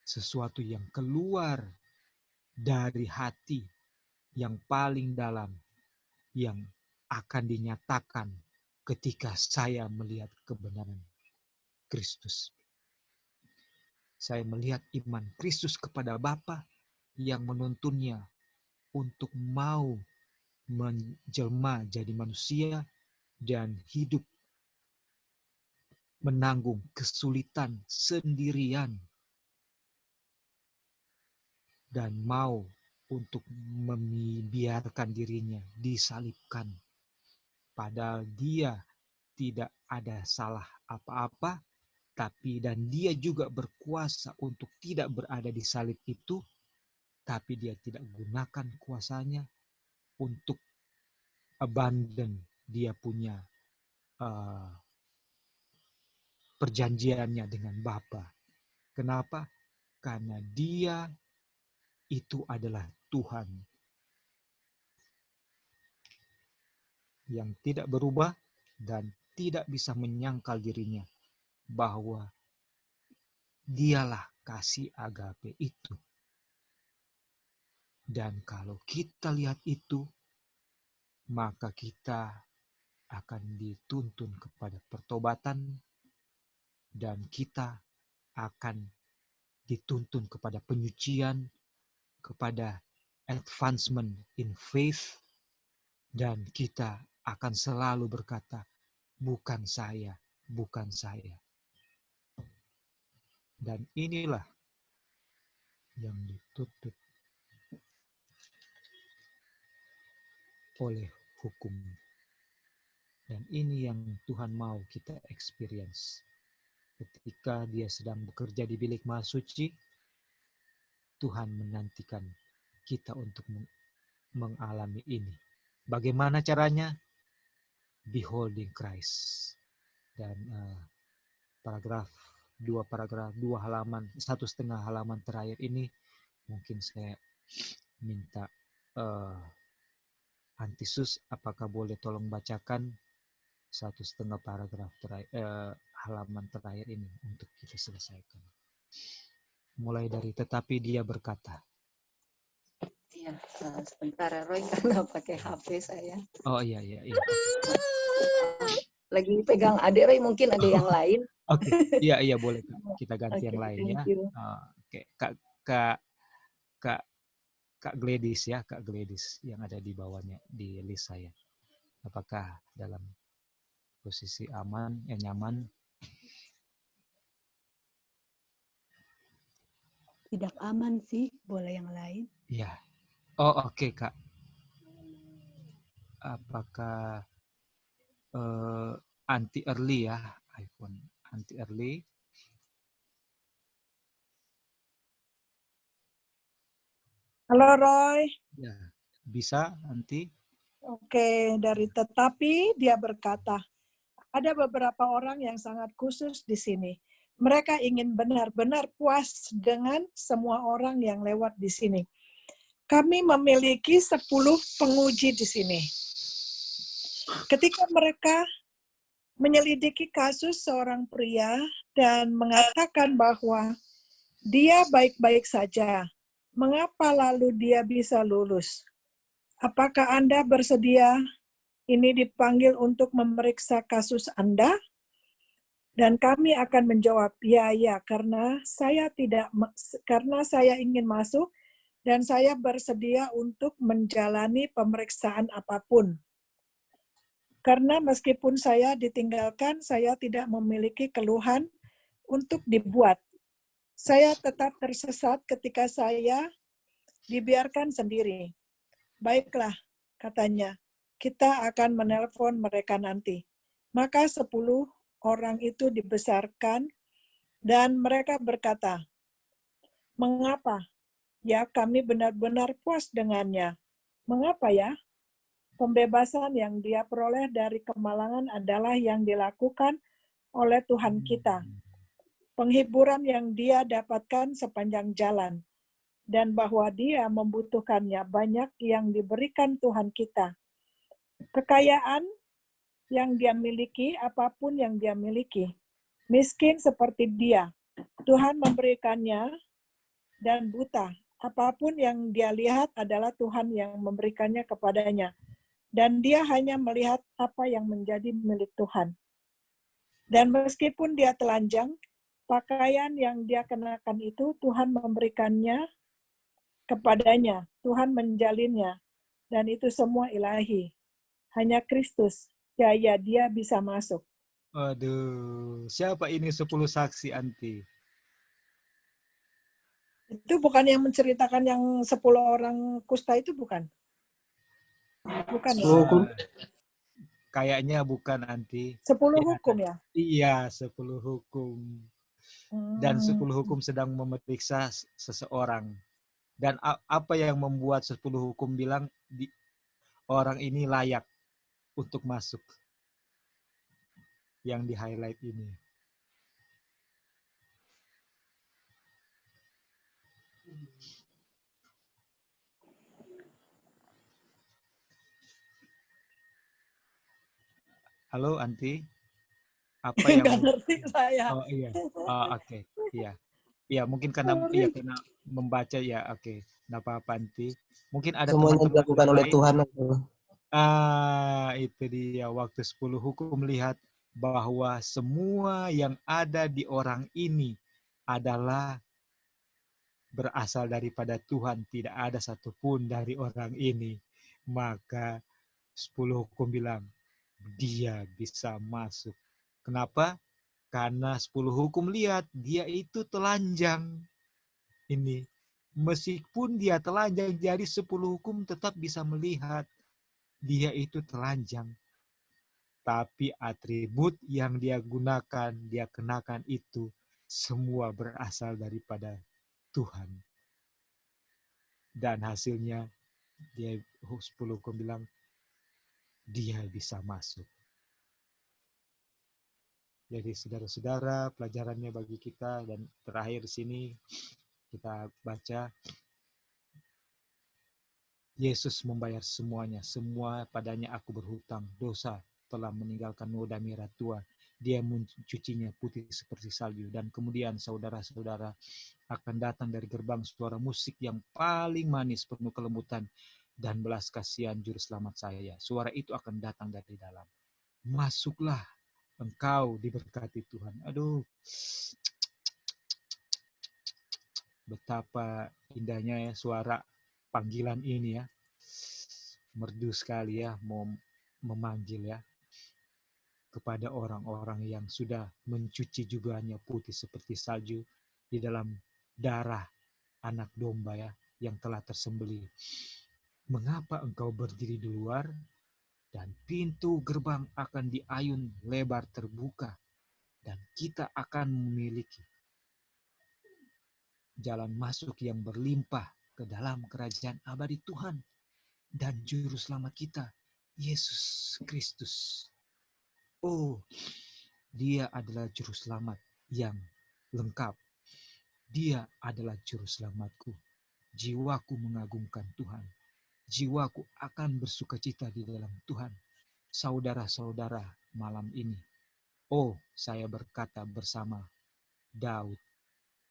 sesuatu yang keluar dari hati yang paling dalam yang akan dinyatakan ketika saya melihat kebenaran Kristus. Saya melihat iman Kristus kepada Bapa yang menuntunnya untuk mau menjelma jadi manusia dan hidup menanggung kesulitan sendirian dan mau untuk membiarkan dirinya disalibkan. Padahal Dia tidak ada salah apa-apa, dan Dia juga berkuasa untuk tidak berada di salib itu, tapi Dia tidak gunakan kuasanya untuk abandon Dia punya perjanjiannya dengan Bapa. Kenapa? Karena Dia itu adalah Tuhan yang tidak berubah dan tidak bisa menyangkal dirinya bahwa Dialah kasih agape itu. Dan kalau kita lihat itu, maka kita akan dituntun kepada pertobatan dan kita akan dituntun kepada penyucian, kepada advancement in faith, dan kita akan selalu berkata, bukan saya, bukan saya. Dan inilah yang dituntut oleh hukum. Dan ini yang Tuhan mau kita experience. Ketika Dia sedang bekerja di bilik maha suci, Tuhan menantikan kita untuk mengalami ini. Bagaimana caranya? Beholding Christ. Dan dua halaman, 1,5 halaman terakhir ini mungkin saya minta Antisus, apakah boleh tolong bacakan 1,5 paragraf halaman terakhir ini untuk kita selesaikan. Mulai dari tetapi Dia berkata. Iya, sebentar Roy karena pakai HP saya. Oh iya. Lagi pegang adik Roy, mungkin ada yang lain. Oke. Iya boleh Kak. Kita ganti yang lain ya. Oke. Kak Gladys ya, Kak Gladys yang ada di bawahnya di list saya. Apakah dalam posisi aman, nyaman? Tidak aman sih, boleh yang lain. Ya, Oh, oke, Kak. Apakah anti early ya, iPhone anti early? Halo Roy. Ya, bisa nanti. Oke, dari tetapi dia berkata, ada beberapa orang yang sangat khusus di sini. Mereka ingin benar-benar puas dengan semua orang yang lewat di sini. Kami memiliki 10 penguji di sini. Ketika mereka menyelidiki kasus seorang pria dan mengatakan bahwa dia baik-baik saja, mengapa lalu dia bisa lulus? Apakah Anda bersedia ini dipanggil untuk memeriksa kasus Anda? Dan kami akan menjawab, ya, karena saya ingin masuk dan saya bersedia untuk menjalani pemeriksaan apapun. Karena meskipun saya ditinggalkan, saya tidak memiliki keluhan untuk dibuat. Saya tetap tersesat ketika saya dibiarkan sendiri. Baiklah, katanya, kita akan menelpon mereka nanti. Maka 10 orang itu dibesarkan dan mereka berkata, mengapa? Ya, kami benar-benar puas dengannya. Mengapa ya? Pembebasan yang dia peroleh dari kemalangan adalah yang dilakukan oleh Tuhan kita. Penghiburan yang dia dapatkan sepanjang jalan. Dan bahwa dia membutuhkannya banyak yang diberikan Tuhan kita. Kekayaan yang dia miliki, apapun yang dia miliki. Miskin seperti dia. Tuhan memberikannya dan buta. Apapun yang dia lihat adalah Tuhan yang memberikannya kepadanya. Dan dia hanya melihat apa yang menjadi milik Tuhan. Dan meskipun dia telanjang, pakaian yang dia kenakan itu Tuhan memberikannya kepadanya. Tuhan menjalinnya. Dan itu semua ilahi. Hanya Kristus, ya dia bisa masuk. Aduh, siapa ini 10 saksi anti? Itu bukan yang menceritakan yang 10 orang kusta itu, bukan? Bukan ya? Kayaknya bukan anti. 10 hukum ya? Iya, 10 hukum. Dan 10 hukum sedang memeriksa seseorang. Dan apa yang membuat 10 hukum bilang orang ini layak untuk masuk? Yang di highlight ini. Halo Anti, apa yang nggak ngerti saya. Oh iya, oke. Iya, iya mungkin karena karena membaca ya, oke. Nggak apa-apa Anti. Mungkin ada Semuanya teman-teman dilakukan yang oleh lain. Tuhan. Itu dia waktu 10 hukum melihat bahwa semua yang ada di orang ini adalah berasal daripada Tuhan, tidak ada satupun dari orang ini. Maka 10 hukum bilang, dia bisa masuk. Kenapa? Karena 10 hukum lihat, dia itu telanjang. Ini. Meskipun dia telanjang, jadi 10 hukum tetap bisa melihat dia itu telanjang. Tapi atribut yang dia gunakan, dia kenakan itu, semua berasal daripada Tuhan. Dan hasilnya, dia 10 hukum bilang, dia bisa masuk. Jadi saudara-saudara, pelajarannya bagi kita, dan terakhir di sini kita baca, Yesus membayar semuanya, semua padanya aku berhutang, dosa telah meninggalkan noda merah tua, dia mencucinya putih seperti salju, dan kemudian saudara-saudara akan datang dari gerbang suara musik yang paling manis, penuh kelembutan, dan belas kasihan juru selamat saya. Suara itu akan datang dari dalam. Masuklah, engkau diberkati Tuhan. Aduh, betapa indahnya ya suara panggilan ini ya. Merdu sekali ya, mau memanggil ya kepada orang-orang yang sudah mencuci jubahnya putih seperti salju di dalam darah anak domba ya yang telah tersembelih. Mengapa engkau berdiri di luar, dan pintu gerbang akan diayun lebar terbuka, dan kita akan memiliki jalan masuk yang berlimpah ke dalam kerajaan abadi Tuhan dan Juru Selamat kita, Yesus Kristus. Oh, Dia adalah Juru Selamat yang lengkap. Dia adalah Juru Selamatku. Jiwaku mengagungkan Tuhan. Jiwaku akan bersukacita di dalam Tuhan. Saudara-saudara, malam ini, oh, saya berkata bersama Daud,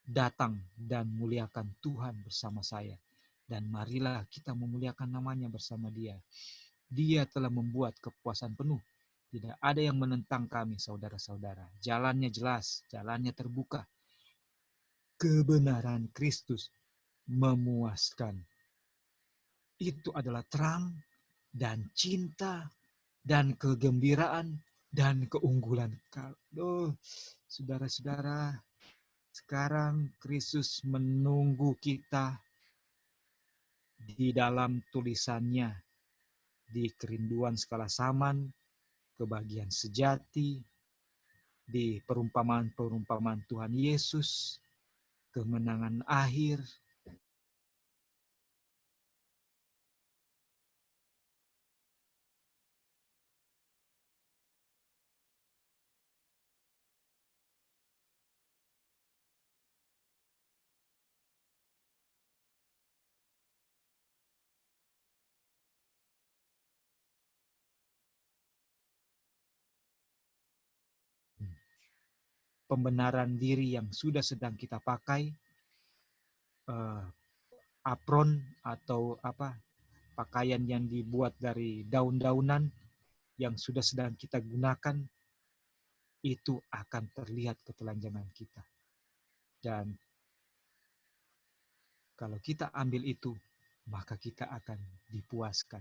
datang dan muliakan Tuhan bersama saya. Dan marilah kita memuliakan namanya bersama Dia. Dia telah membuat kepuasan penuh. Tidak ada yang menentang kami, saudara-saudara. Jalannya jelas, jalannya terbuka. Kebenaran Kristus memuaskan. Itu adalah terang dan cinta dan kegembiraan dan keunggulan. Kalau saudara-saudara, sekarang Kristus menunggu kita di dalam tulisannya, di kerinduan skala zaman, kebahagiaan sejati, di perumpamaan-perumpamaan Tuhan Yesus, kemenangan akhir. Pembenaran diri yang sudah sedang kita pakai, apron atau pakaian yang dibuat dari daun-daunan yang sudah sedang kita gunakan, itu akan terlihat ketelanjangan kita. Dan kalau kita ambil itu, maka kita akan dipuaskan.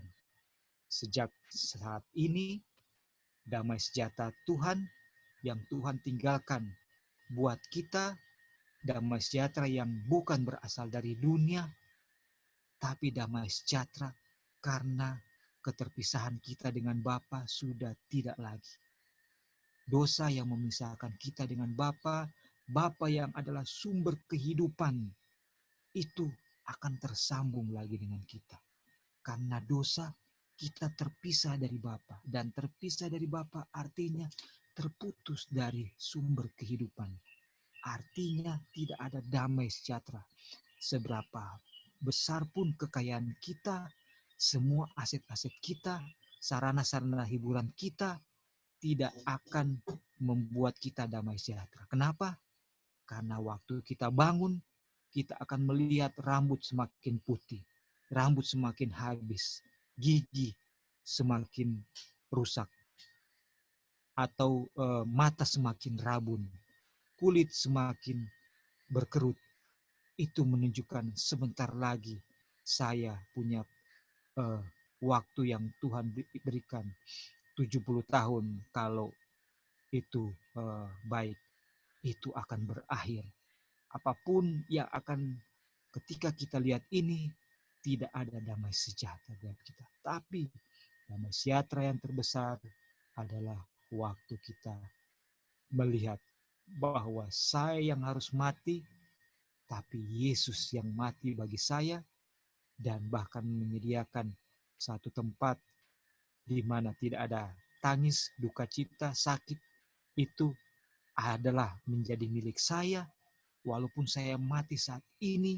Sejak saat ini, damai sejahtera Tuhan yang Tuhan tinggalkan buat kita, damai sejahtera yang bukan berasal dari dunia, tapi damai sejahtera karena keterpisahan kita dengan Bapa sudah tidak lagi. Dosa yang memisahkan kita dengan Bapa, Bapa yang adalah sumber kehidupan, itu akan tersambung lagi dengan kita. Karena dosa, kita terpisah dari Bapa, dan terpisah dari Bapa artinya terputus dari sumber kehidupan. Artinya tidak ada damai sejahtera. Seberapa besar pun kekayaan kita, semua aset-aset kita, sarana-sarana hiburan kita, tidak akan membuat kita damai sejahtera. Kenapa? Karena waktu kita bangun, kita akan melihat rambut semakin putih, rambut semakin habis, gigi semakin rusak, atau mata semakin rabun, kulit semakin berkerut. Itu menunjukkan sebentar lagi saya punya waktu yang Tuhan berikan 70 tahun, kalau itu baik, itu akan berakhir. Apapun yang akan, ketika kita lihat ini, tidak ada damai sejahtera dalam kita. Tapi damai sejahtera yang terbesar adalah waktu kita melihat bahwa saya yang harus mati, tapi Yesus yang mati bagi saya, dan bahkan menyediakan satu tempat di mana tidak ada tangis, duka cita, sakit. Itu adalah menjadi milik saya. Walaupun saya mati saat ini,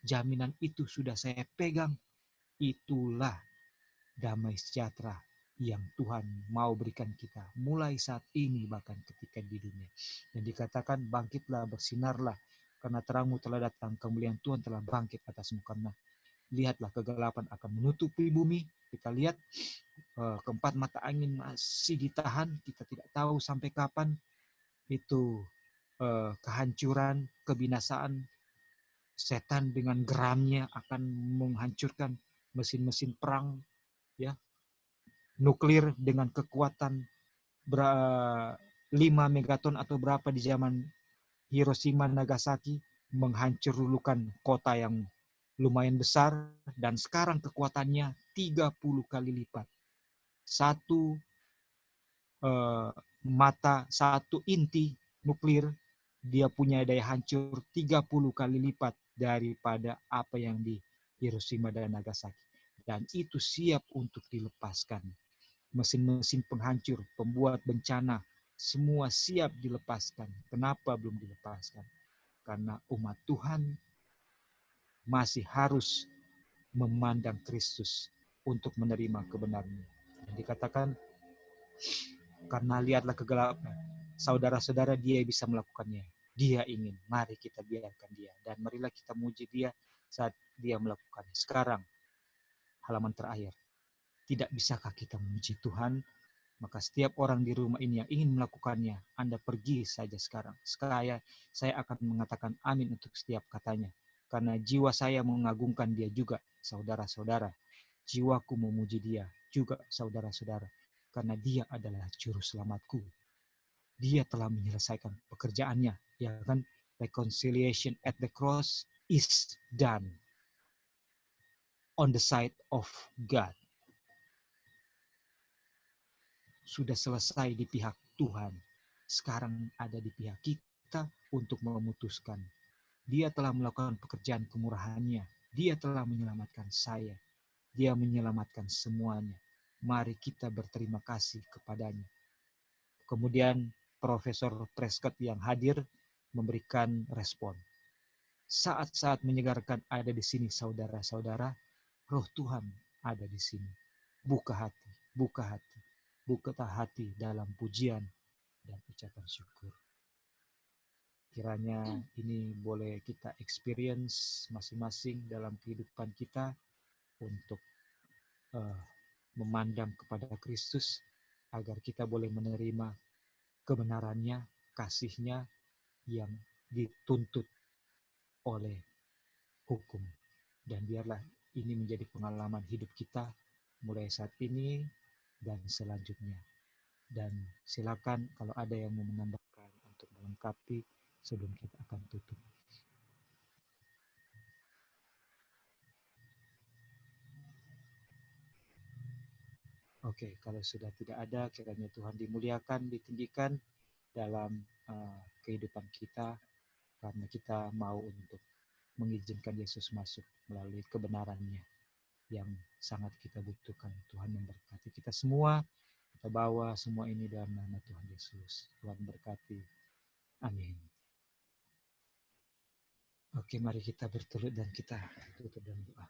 jaminan itu sudah saya pegang. Itulah damai sejahtera yang Tuhan mau berikan kita mulai saat ini, bahkan ketika di dunia. Dan dikatakan, bangkitlah, bersinarlah, karena terangmu telah datang, kemuliaan Tuhan telah bangkit atasmu. Karena lihatlah, kegelapan akan menutupi bumi. Kita lihat keempat mata angin masih ditahan, kita tidak tahu sampai kapan. Itu kehancuran, kebinasaan. Setan dengan geramnya akan menghancurkan mesin-mesin perang, ya, nuklir dengan kekuatan 5 megaton atau berapa di zaman Hiroshima Nagasaki, menghancurkan kota yang lumayan besar, dan sekarang kekuatannya 30 kali lipat. Satu mata, satu inti nuklir, dia punya daya hancur 30 kali lipat daripada apa yang di Hiroshima dan Nagasaki. Dan itu siap untuk dilepaskan. Mesin-mesin penghancur, pembuat bencana, semua siap dilepaskan. Kenapa belum dilepaskan? Karena umat Tuhan masih harus memandang Kristus untuk menerima kebenaran. Dan dikatakan, karena lihatlah kegelapan, saudara-saudara, dia bisa melakukannya. Dia ingin, mari kita biarkan dia. Dan marilah kita muji dia saat dia melakukannya. Sekarang, halaman terakhir. Tidak bisakah kita memuji Tuhan? Maka setiap orang di rumah ini yang ingin melakukannya, Anda pergi saja sekarang. Saya akan mengatakan amin untuk setiap katanya. Karena jiwa saya mengagungkan dia juga, saudara-saudara. Jiwaku memuji dia juga, saudara-saudara. Karena dia adalah juru selamatku. Dia telah menyelesaikan pekerjaannya. Ya kan? Reconciliation at the cross is done. On the side of God. Sudah selesai di pihak Tuhan. Sekarang ada di pihak kita untuk memutuskan. Dia telah melakukan pekerjaan kemurahannya. Dia telah menyelamatkan saya. Dia menyelamatkan semuanya. Mari kita berterima kasih kepadanya. Kemudian Profesor Prescott yang hadir memberikan respon. Saat-saat menyegarkan ada di sini, saudara-saudara. Roh Tuhan ada di sini. Buka hati, buka hati. Buka hati dalam pujian dan ucapan syukur. Kiranya ini boleh kita experience masing-masing dalam kehidupan kita untuk memandang kepada Kristus agar kita boleh menerima kebenarannya, kasihnya yang dituntut oleh hukum. Dan biarlah ini menjadi pengalaman hidup kita mulai saat ini dan selanjutnya. Dan silakan kalau ada yang mau menambahkan untuk melengkapi sebelum kita akan tutup. Oke, kalau sudah tidak ada, kiranya Tuhan dimuliakan, ditinggikan dalam kehidupan kita, karena kita mau untuk mengizinkan Yesus masuk melalui kebenarannya yang sangat kita butuhkan. Tuhan memberkati kita semua. Kita bawa semua ini dalam nama Tuhan Yesus. Tuhan berkati. Amin. Oke, mari kita bertelut dan kita tutup dengan doa.